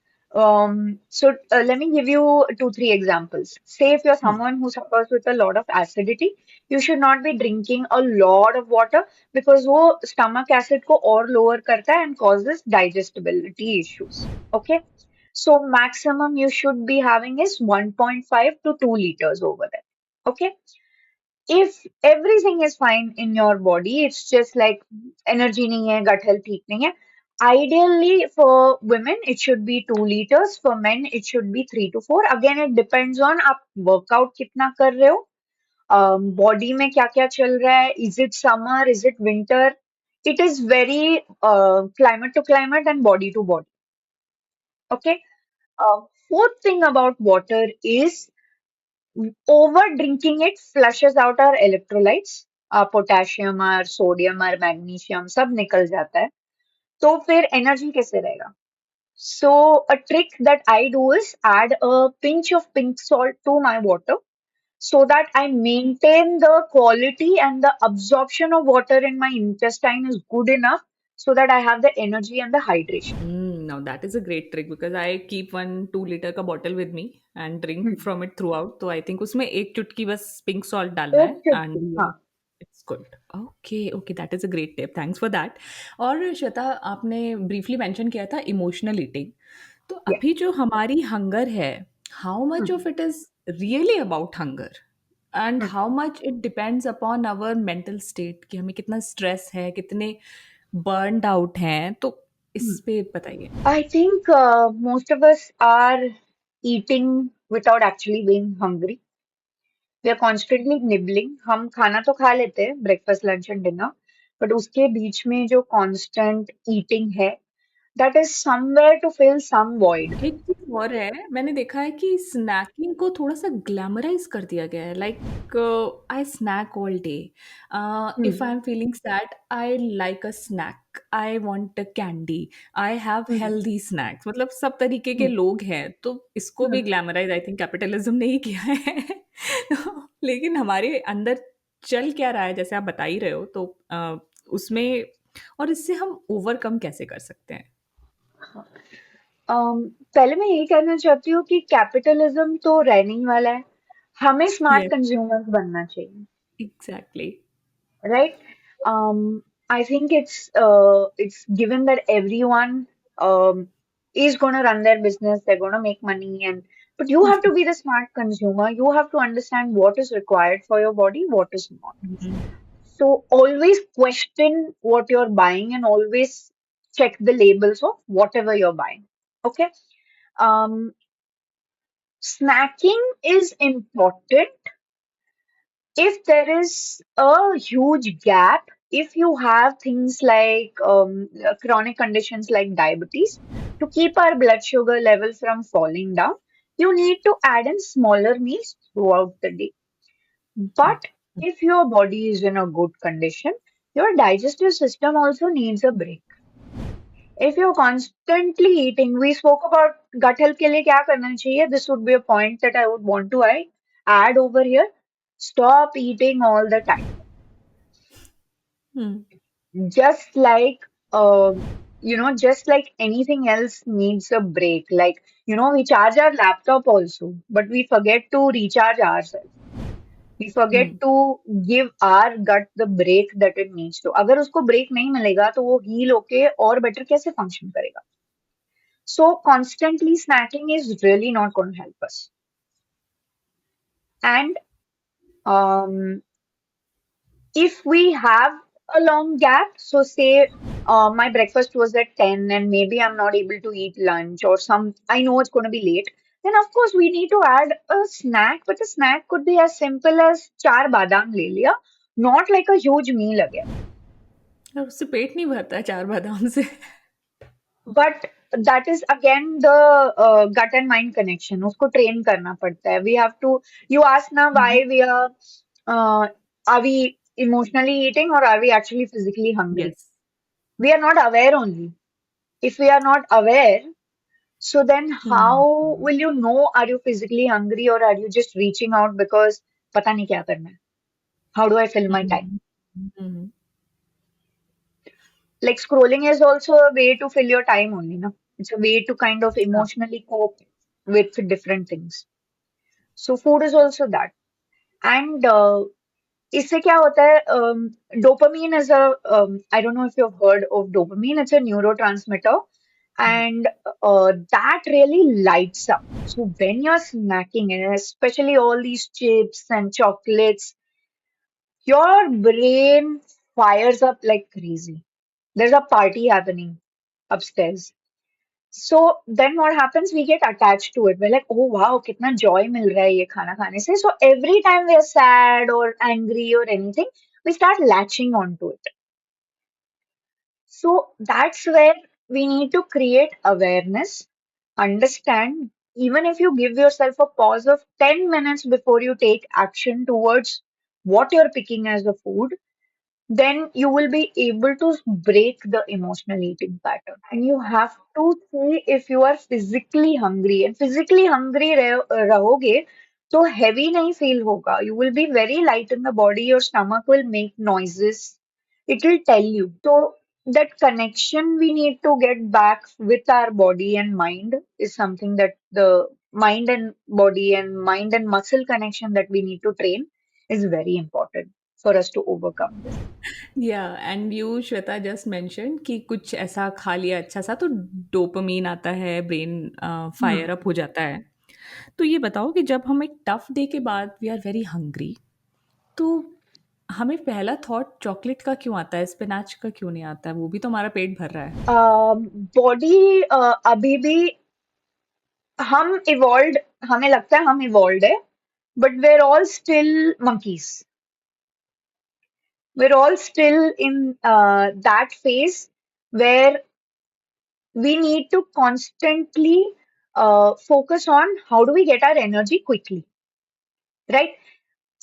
So let me give you 2 3 examples. Say if you're someone who suffers with a lot of acidity, you should not be drinking a lot of water because वो stomach acid को और lower करता है and causes digestibility issues. Okay. So maximum you should be having is 1.5 to 2 liters over there. Okay. If everything is fine in your body, it's just like energy nahi hai, gut health ठीक नहीं है. Ideally, for women, it should be 2 liters. For men, it should be 3 to 4. Again, it depends on आप workout कितना कर रहे हो, body में क्या क्या चल रहा है, is it summer, is it winter? It is very climate to climate and body to body. Okay. Fourth thing about water is over drinking it flushes out our electrolytes. Potassium और sodium और magnesium सब निकल जाता है तो फिर energy कैसे रहेगा. So a trick that I do is add a pinch of pink salt to my water so that I maintain the quality and the absorption of water in my intestine is good enough so that I have the energy and the hydration. Now that is a great trick, because I keep 1 2 litre का bottle with me and drink Hmm. From it throughout. तो I think उसमें एक चुटकी बस pink salt डालना एक है चुटकी, एंड हाँ. It's good. Okay, okay, that is a great tip, thanks for that. और श्वेता, आपने ब्रीफली मेंशन किया था इमोशनल ईटिंग। तो Yeah. अभी जो हमारी हंगर है, how much Hmm. Of it is really about hunger? And how much it depends upon our mental state कि हमें कितना स्ट्रेस है, कितने बर्नड आउट हैं, तो इस पे बताइए। I think most of us are eating without actually being hungry. We are constantly nibbling. हम खाना तो खा लेते हैं breakfast lunch and dinner, but उसके बीच में जो constant eating है, that is somewhere to fill some void. एक चीज़ और है, मैंने देखा है कि स्नैकिंग को थोड़ा-सा ग्लैमराइज़ कर दिया गया है, like I snack all day, if I Hmm. Am feeling sad I like a snack, I want a candy, I have Hmm. Healthy snacks, मतलब सब तरीके के Hmm. लोग हैं, तो इसको भी Hmm. ग्लैमराइज़ आई थिंक कैपिटलिज़्म ने ही किया है। तो लेकिन हमारे अंदर चल क्या रहा है, जैसे आप बता ही रहे हो, तो उसमें और इससे हम ओवरकम कैसे कर सकते हैं? पहले मैं यही कहना चाहती हूँ कि कैपिटलिज्म तो रहने ही वाला है, हमें स्मार्ट यस, कंज्यूमर्स बनना चाहिए, exactly. right? I think it's given that everyone is going to run their business, they're going to make money, and but you have to be the smart consumer. You have to understand what is required for your body, what is not. Mhm. So always question what you're buying and always check the labels of whatever you're buying. Okay. Um, Snacking is important if there is a huge gap, if you have things like chronic conditions like diabetes, to keep our blood sugar level from falling down, you need to add in smaller meals throughout the day. But if your body is in a good condition, your digestive system also needs a break. If you're constantly eating, we spoke about gut health के लिए क्या करना चाहिए. This would be a point that I would want to add over here. Stop eating all the time. Hmm. Just like just like anything else needs a break. Like, we charge our laptop also, but we forget to recharge ourselves. We forget Hmm. to give our gut the break that it needs to. अगर उसको break नहीं मिलेगा तो वो heal होके और better कैसे function करेगा? So constantly snacking is really not going to help us. And um, if we have a long gap, so say my breakfast was at 10 and maybe I'm not able to eat lunch or I know it's going to be late, then of course we need to add a snack, but the snack could be as simple as char badam le liya, not like a huge meal again. और उससे पेट नहीं भरता है 4 बादाम से। But that is again the gut and mind connection. उसको train करना पड़ता है. We have to. You ask now hmm, why uh, are we emotionally eating or are we actually physically hungry? Yes. We are not aware only. If we are not aware, so then hmm, how will you know are you physically hungry or are you just reaching out because पता नहीं क्या करना है? How do I fill my time? Hmm, hmm, Like scrolling is also a way to fill your time only, no? It's a way to kind of हाँ, emotionally cope with different things. So food is also that. And इससे क्या होता है? Dopamine is I don't know if you've heard of dopamine. It's a neurotransmitter, hmm, and that really lights up. So when you're snacking, and especially all these chips and chocolates, your brain fires up like crazy. There's a party happening upstairs. So then what happens? We get attached to it. We're like, oh wow, कितना joy मिल रहा है ये खाना खाने से. So every time we're sad or angry or anything, we start latching onto it. So that's where we need to create awareness, understand, even if you give yourself a pause of 10 minutes before you take action towards what you're picking as the food, then you will be able to break the emotional eating pattern. And you have to see if you are physically hungry. And physically hungry rahoge, तो heavy नहीं feel होगा. You will be very light in the body. Your stomach will make noises. It will tell you. So that connection we need to get back with our body and mind is something that the mind and body and mind and muscle connection that we need to train is very important for us to overcome this. या and you Shweta just mentioned कि कुछ ऐसा खा लिया अच्छा-सा तो dopamine आता है, ब्रेन फायर Hmm. अप हो जाता है। तो ये बताओ कि जब हम एक टफ डे के बाद वी आर वेरी हंग्री, तो हमें पहला थॉट चॉकलेट का क्यों आता है, स्पिनाच का क्यों नहीं आता है? वो भी तो हमारा पेट भर रहा है। बॉडी अभी भी हम इवॉल्व, हमें लगता है हम इवॉल्व है, but we're all still monkeys. We're all still in that phase where we need to constantly focus on how do we get our energy quickly, right?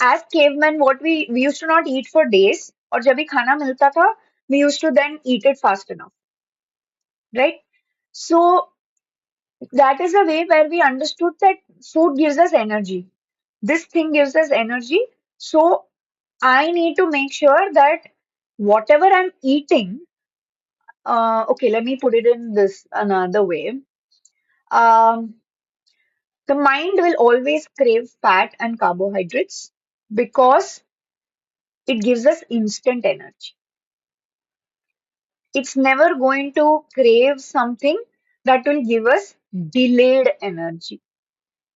As cavemen, what we used to not eat for days, और जब भी खाना मिलता था, we used to then eat it fast enough, right? So that is a way where we understood that food gives us energy. This thing gives us energy. So I need to make sure that whatever I'm eating, okay, let me put it in this another way. Um, the mind will always crave fat and carbohydrates because it gives us instant energy. It's never going to crave something that will give us delayed energy.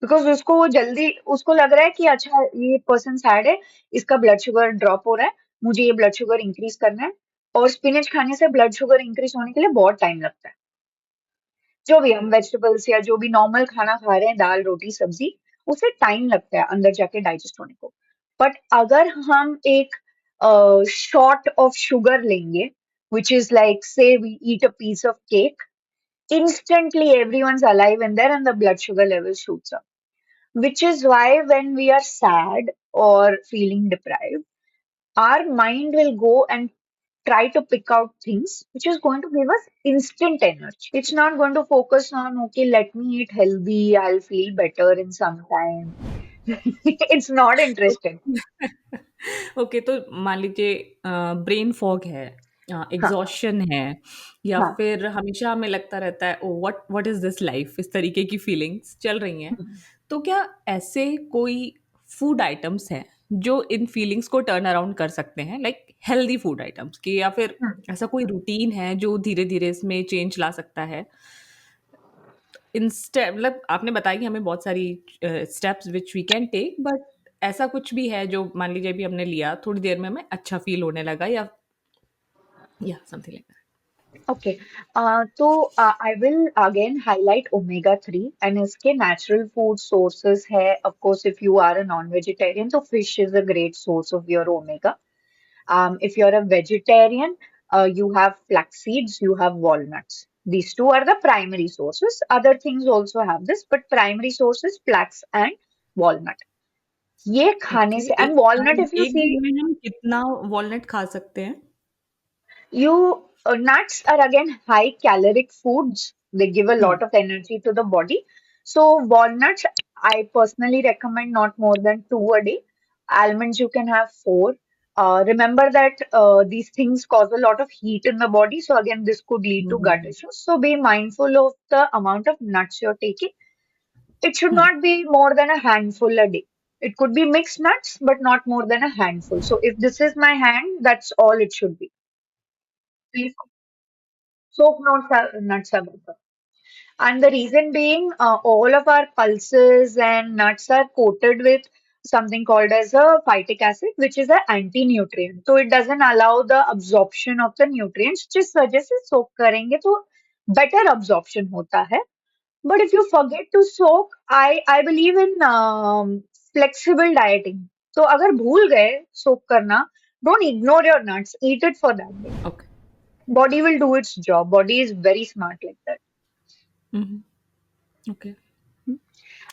Because उसको वो जल्दी उसको लग रहा है कि अच्छा ये पर्सन सैड है, इसका ब्लड शुगर ड्रॉप हो रहा है, मुझे ये ब्लड शुगर इंक्रीज करना है। और स्पिनच खाने से ब्लड शुगर इंक्रीज होने के लिए बहुत टाइम लगता है। जो भी हम वेजिटेबल्स या जो भी नॉर्मल खाना खा रहे हैं, दाल रोटी सब्जी, उसे टाइम लगता है अंदर जाके डाइजेस्ट होने को। बट अगर हम एक शॉट ऑफ शुगर लेंगे, which is like say we eat a piece of cake, instantly everyone's alive in there and the blood sugar level shoots up. Which is why when we are sad or feeling deprived, our mind will go and try to pick out things which is going to give us instant energy. It's not going to focus on, okay, let me eat healthy, I'll feel better in some time. It's not interesting. Okay, तो मान लीजिए brain fog है, हाँ, exhaustion है, या हाँ, फिर हमेशा हमें लगता रहता है, oh what what is this life, इस तरीके की फीलिंग्स चल रही हैं। हम्म, तो क्या ऐसे कोई फूड आइटम्स हैं जो इन फीलिंग्स को टर्न अराउंड कर सकते हैं, लाइक हेल्दी फूड आइटम्स की, या फिर हम्म। ऐसा कोई रूटीन है जो धीरे धीरे इसमें चेंज ला सकता है? इंस्टेड मतलब आपने बताई हमें बहुत सारी steps which we can take, but ऐसा कुछ भी है जो मान लीजिए भी हमने लिया, थोड़ी देर में हमें अच्छा फील होने लगा, या something like that? Okay, so I will again highlight omega 3 and इसके natural food sources है. Of course, if you are a non-vegetarian, so fish is a great source of your omega. If you're a vegetarian, you have flax seeds, you have walnuts. These two are the primary sources. Other things also have this, but primary sources flax and walnut. ये खाने okay, से एक and walnut, if you एक see, दिन में हम कितना walnut खा सकते हैं? you nuts are again high caloric foods. They give a hmm, lot of energy to the body. So walnuts, I personally recommend not more than two a day. Almonds, you can have four. Remember that these things cause a lot of heat in the body. So again, this could lead to gut hmm, issues. So be mindful of the amount of nuts you're taking. It should hmm, not be more than a handful a day. It could be mixed nuts, but not more than a handful. So if this is my hand, that's all it should be. Please soak nuts are better. And the reason being, all of our pulses and nuts are coated with something called as a phytic acid, which is an anti-nutrient. So it doesn't allow the absorption of the nutrients. जिस वजह से soak करेंगे तो better absorption होता है. But if you forget to soak, I believe in flexible dieting. तो अगर भूल गए soak करना, don't ignore your nuts. Eat it for that day. Okay, Body will do its job. Body is very smart like that. Okay, ठीक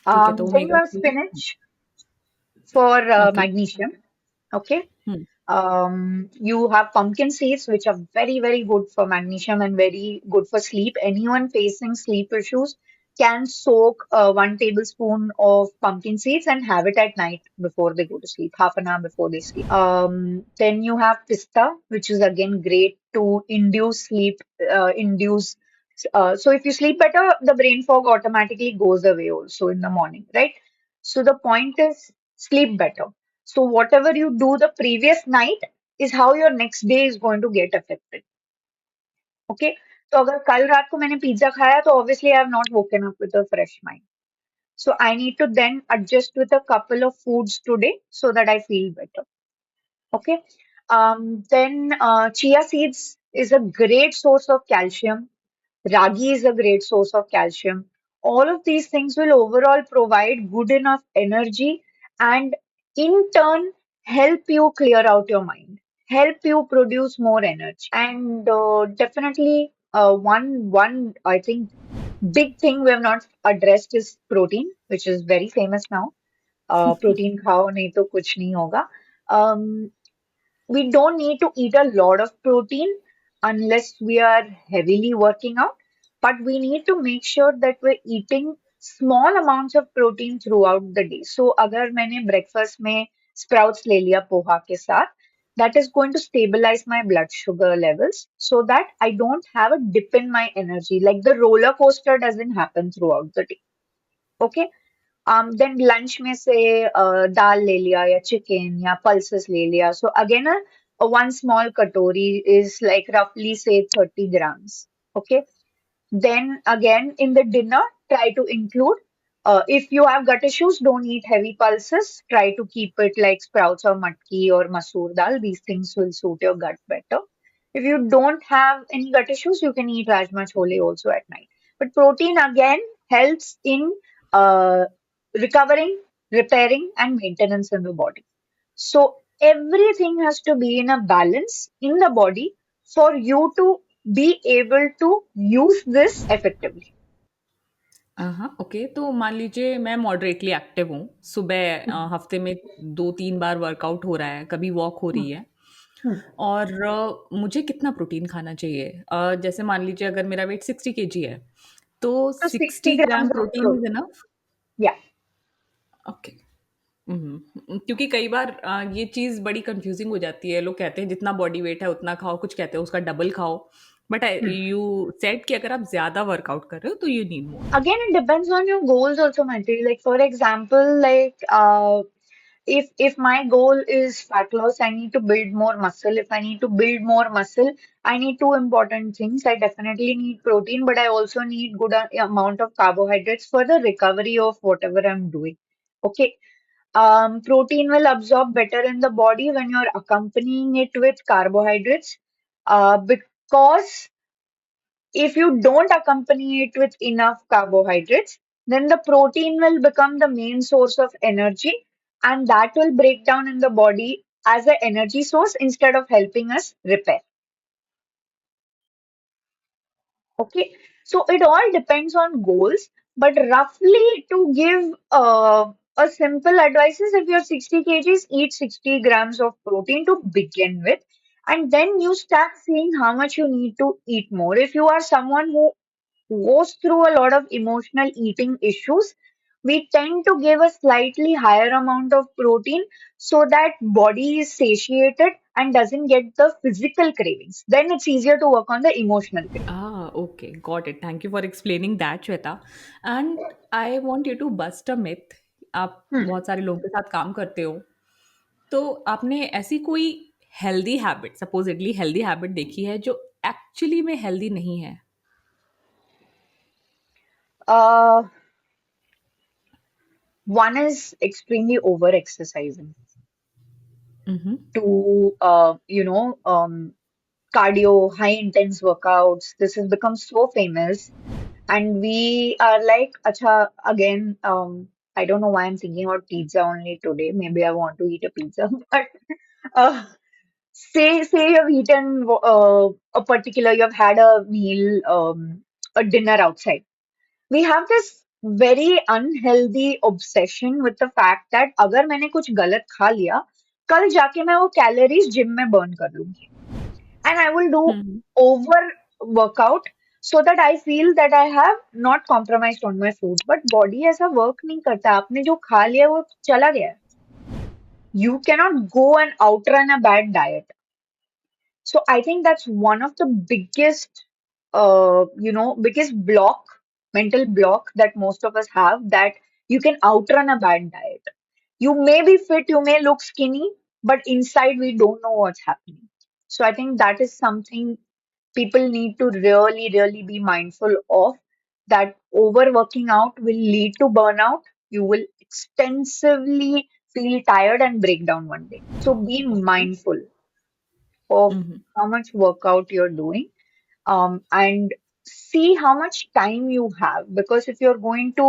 है, तो Then you omega have 3। spinach for okay. magnesium. Okay. Hmm, You have pumpkin seeds, which are very, very good for magnesium and very good for sleep. Anyone facing sleep issues can soak 1 tablespoon of pumpkin seeds and have it at night before they go to sleep, half an hour before they sleep. Then you have pista, which is again great to induce sleep, induce. So if you sleep better, the brain fog automatically goes away also in the morning, right? So the point is sleep better. So whatever you do the previous night is how your next day is going to get affected. Okay? तो अगर कल रात को मैंने pizza खाया तो obviously I have not woken up with a fresh mind. So I need to then adjust with a couple of foods today so that I feel better. Okay. Then chia seeds is a great source of calcium. Ragi is a great source of calcium. All of these things will overall provide good enough energy and in turn help you clear out your mind, help you produce more energy. And definitely one I think big thing we have not addressed is protein, which is very famous now. Protein खाओ नहीं तो कुछ नहीं होगा. Um, we don't need to eat a lot of protein unless we are heavily working out, but we need to make sure that we're eating small amounts of protein throughout the day. So अगर मैंने breakfast में sprouts ले लिया पोहा के साथ, that is going to stabilize my blood sugar levels so that I don't have a dip in my energy. Like the roller coaster doesn't happen throughout the day. Okay. Then lunch में से दाल ले लिया या chicken या pulses ले लिया. So again, a one small katori is like roughly say 30 grams. Okay. Then again in the dinner, try to include. If you have gut issues, don't eat heavy pulses. Try to keep it like sprouts or matki or masoor dal. These things will suit your gut better. If you don't have any gut issues, you can eat rajma chole also at night. But protein again helps in uh, recovering, repairing, and maintenance in the body. So everything has to be in a balance in the body for you to be able to use this effectively. हाँ, okay. तो मान लीजिए मैं moderately active हूँ। सुबह Hmm. हफ्ते में 2-3 बार workout हो रहा है, कभी वॉक हो Hmm. रही है। Hmm. और मुझे कितना प्रोटीन खाना चाहिए? जैसे मान लीजिए अगर मेरा वेट 60 केजी है, तो So 60 60 gram grams of protein is protein. Enough? Yeah. Okay. क्योंकि कई बार ये चीज़ बड़ी कंफ्यूजिंग हो जाती है। लोग कहते हैं जितना बॉडी वेट है उतना खाओ, कुछ कहते हैं उसका डबल खाओ। But Hmm. यू सेड कि अगर आप ज़्यादा वर्कआउट कर रहे हो तो you need more. Again, it depends on your goals also, Maitri. Like for example, like if my goal is fat loss, I need to build more muscle. If I need to build more muscle, I need two important things. I definitely need protein, but I also need good amount of carbohydrates for the recovery of whatever I'm doing. Okay. Protein will absorb better in the body when you're accompanying it with carbohydrates. Because if you don't accompany it with enough carbohydrates, then the protein will become the main source of energy and that will break down in the body as an energy source instead of helping us repair. Okay, so it all depends on goals, but roughly to give a simple advice is if you're 60 kgs, eat 60 grams of protein to begin with, and then you start seeing how much you need to eat more. If you are someone who goes through a lot of emotional eating issues, we tend to give a slightly higher amount of protein so that body is satiated and doesn't get the physical cravings. Then it's easier to work on the emotional cravings. Okay, got it. Thank you for explaining that, Shweta. And I want you to bust a myth. आप Hmm. बहुत सारे लोगों के साथ काम करते हो, तो आपने ऐसी कोई हेल्दी हैबिट, सपोज़िटली हेल्दी हैबिट देखी है जो एक्चुअली में हेल्दी नहीं है? Uh, One is extremely over exercising hmm, hmm. to, cardio, high intense workouts. This has become so famous. And we are like, acha, again, I don't know why I'm thinking about pizza only today. Maybe I want to eat a pizza. But uh, say you've eaten a particular, you've had a meal, a dinner outside. We have this very unhealthy obsession with the fact that अगर मैंने कुछ गलत खा लिया, कल जाके मैं वो कैलोरीज जिम में बर्न कर लूंगी. And I will do hmm, hmm. over workout so that I feel that I have not compromised on my food. But body ऐसा work नहीं करता. आपने जो खा लिया वो चला गया है. You cannot go and outrun a bad diet. So I think that's one of the biggest, biggest block, mental block that most of us have, that you can outrun a bad diet. You may be fit, you may look skinny, but inside we don't know what's happening. So I think that is something people need to really, really be mindful of, that overworking out will lead to burnout. You will extensively feel tired and break down one day. So be Okay. mindful of Mhm. how much workout you're doing, and see how much time you have. Because if you're going to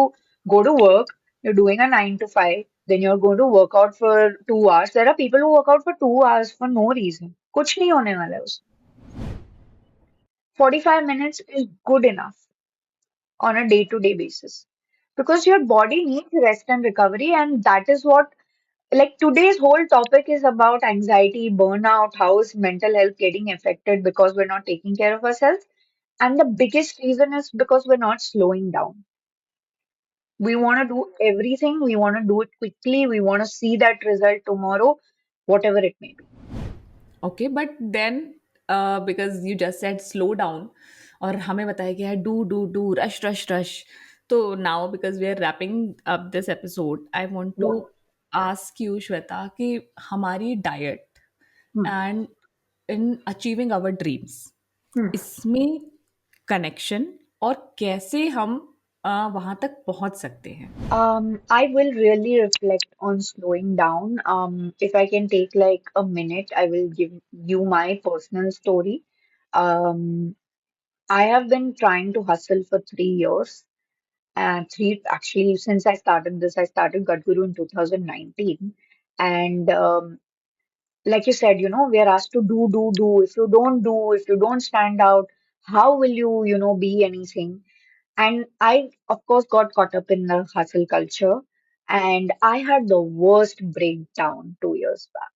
go to work, you're doing a 9 to 5, then you're going to work out for 2 hours. There are people who work out for 2 hours for no reason. कुछ नहीं होने वाला है उसमें. 45 minutes is good enough on a day-to-day basis because your body needs rest and recovery, and that is what, like, today's whole topic is about anxiety, burnout, how is mental health getting affected because we're not taking care of ourselves. And the biggest reason is because we're not slowing down. We want to do everything, we want to do it quickly, we want to see that result tomorrow, whatever it may be. Okay but then because you just said slow down और हमें बताया गया है do do do rush rush rush तो now because we are wrapping up this episode I want to Yeah. Ask you Shweta कि हमारी diet Hmm. And in achieving our dreams Hmm. इसमें connection और कैसे हम वहाँ तक पहुँच सकते हैं. I will really reflect on slowing down. If I can take like a minute, I will give you my personal story. Um, I have been trying to hustle for 3 years. Three, actually, since I started this, I started Gadguru in 2019. And like you said, we are asked to do, do, do. If you don't do, if you don't stand out, how will you, be anything? And I, of course, got caught up in the hustle culture. And I had the worst breakdown 2 years back.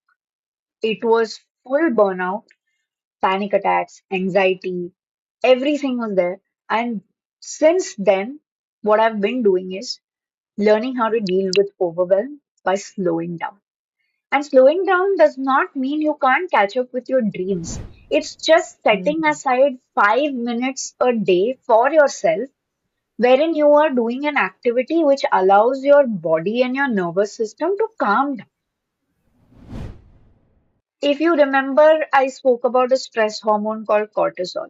It was full burnout, panic attacks, anxiety, everything was there. And since then, what I've been doing is learning how to deal with overwhelm by slowing down. And slowing down does not mean you can't catch up with your dreams. It's just setting Mhm. aside 5 minutes a day for yourself, wherein you are doing an activity which allows your body and your nervous system to calm down. If you remember, I spoke about a stress hormone called cortisol.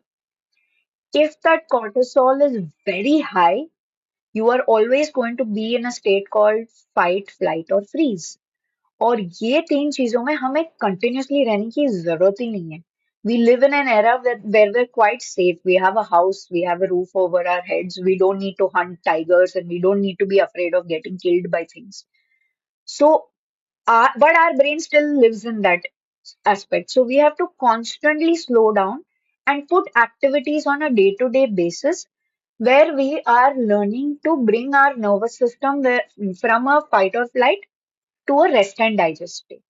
If that cortisol is very high, you are always going to be in a state called fight, flight, or freeze. और ये तीन चीजों में हमें continuously रहने की जरूरत ही नहीं है. We live in an era where we're quite safe. We have a house, we have a roof over our heads, we don't need to hunt tigers, and we don't need to be afraid of getting killed by things. So, but our brain still lives in that aspect. So we have to constantly slow down and put activities on a day-to-day basis where we are learning to bring our nervous system from a fight or flight to a rest and digest state.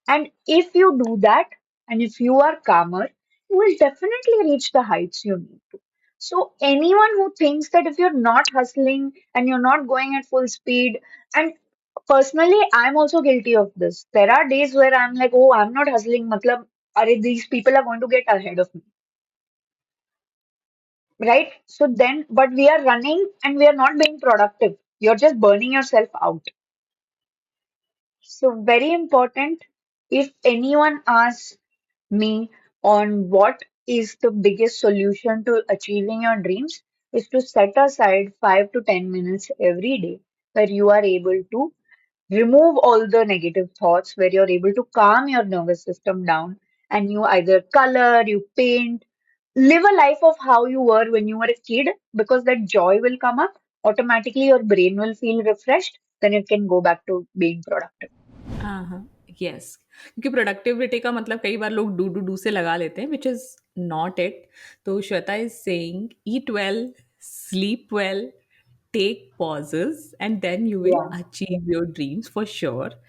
And if you do that, and if you are calmer, you will definitely reach the heights you need to. So, anyone who thinks that if you're not hustling and you're not going at full speed, and personally, I'm also guilty of this. There are days where I'm like, oh, I'm not hustling, matlab, are these people are going to get ahead of me, right? So then, but we are running and we are not being productive. You're just burning yourself out. So, very important. If anyone asks me on what is the biggest solution to achieving your dreams, is to set aside 5 to 10 minutes every day where you are able to remove all the negative thoughts, where you're able to calm your nervous system down, and you either color, you paint, live a life of how you were when you were a kid, because that joy will come up. Automatically, your brain will feel refreshed, then it can go back to being productive. हाँ, हाँ, yes क्योंकि productivity का मतलब कई बार लोग do, do, do से लगा लेते हैं व्हिच इज़ नॉट इट. तो Shweta is saying eat well, sleep well, take pauses and then you will Yeah. Achieve your dreams for sure.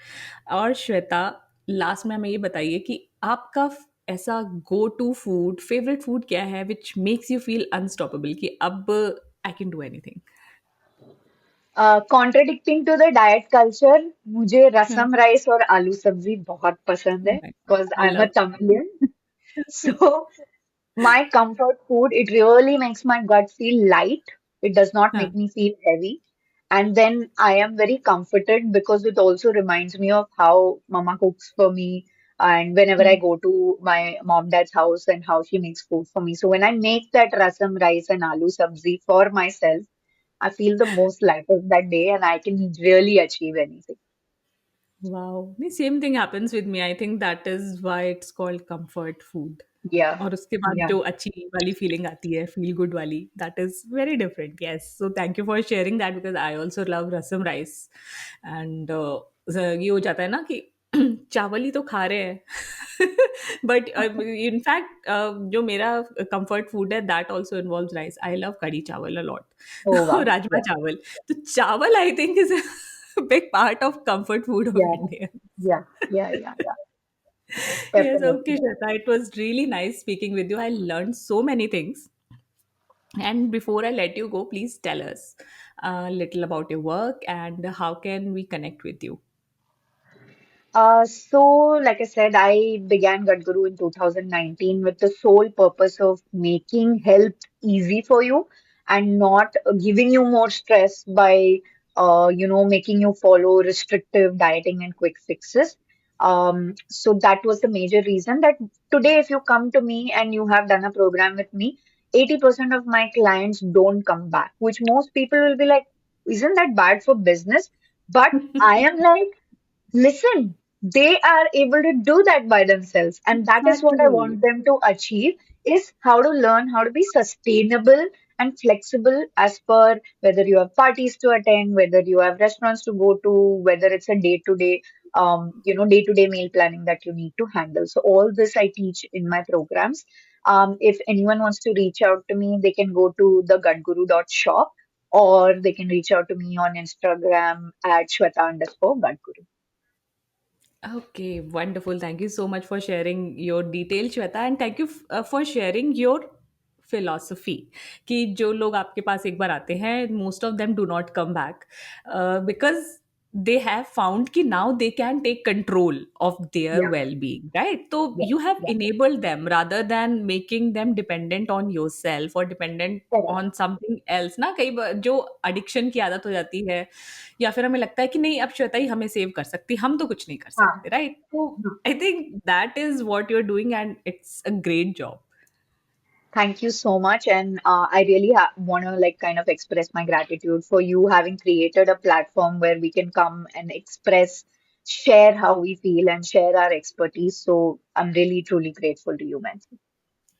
और श्वेता लास्ट में हमें ये बताइए कि आपका ऐसा go to food, favourite food क्या है which makes you feel unstoppable कि अब I can do anything? Contradicting to the diet culture, मुझे हाँ, रसम राइस और आलू सब्जी बहुत पसंद है because I I am a love Tamilian. So my comfort food, it really makes my gut feel light. It does not हाँ, make me feel heavy. And then I am very comforted because it also reminds me of how mama cooks for me. And whenever I hmm. go to my mom dad's house and how she makes food for me. So when I make that rasam rice and aloo sabzi for myself, I feel the most lighter that day and I can really achieve anything. Wow. नहीं, same thing happens with me. I think that is why it's called comfort food. Yeah, और उसके बाद yeah. जो अच्छी वाली feeling आती है, feel good वाली, that is very different. Yes, so thank you for sharing that because I also love rasam rice. And ये हो जाता है ना कि चावल ही तो खा रहे हैं। बट इन फैक्ट जो मेरा कंफर्ट फूड है that also involves rice. I love kadhi chawal a lot. Oh wow. Rajma Yeah, chawal. तो chawal I think is a big part of comfort food of yeah, Indians. yeah, yeah, yeah, yeah. Yes, okay, Definitely. Shweta. It was really nice speaking with you. I learned so many things. And before I let you go, please tell us a little about your work and how can we connect with you. So, like I said, I began Gadguru in 2019 with the sole purpose of making health easy for you and not giving you more stress by, making you follow restrictive dieting and quick fixes. So that was the major reason that today, if you come to me and you have done a program with me, 80% of my clients don't come back, which most people will be like, isn't that bad for business? But I am like, listen, they are able to do that by themselves, and that is what I Exactly. want them to achieve, is how to learn how to be sustainable and flexible as per whether you have parties to attend, whether you have restaurants to go to, whether it's a day-to-day meal planning that you need to handle. So all this I teach in my programs. If anyone wants to reach out to me, they can go to the gutguru.shop, or they can reach out to me on Instagram at shweta_gutguru. Okay, wonderful. Thank you so much for sharing your details, Shweta, and thank you for sharing your philosophy कि जो लोग आपके पास एक बार आते हैं, most of them do not come back because they have found कि now they can take control of their Yeah. well-being, right? तो Yeah, you have yeah, enabled them rather than making them dependent on yourself or dependent correct. on something else ना कई बार जो addiction की आदत हो जाती है या फिर हमें लगता है कि नहीं अब श्वेता ही हमें सेव कर सकती हम तो कुछ नहीं कर हाँ, सकते राइट तो हाँ. I think that is what you are doing and it's a great job Thank you so much, and I really want to like kind of express my gratitude for you having created a platform where we can come and express, share how we feel, and share our expertise. So I'm really truly grateful to you, man.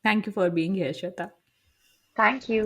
Thank you for being here Shweta Thank you.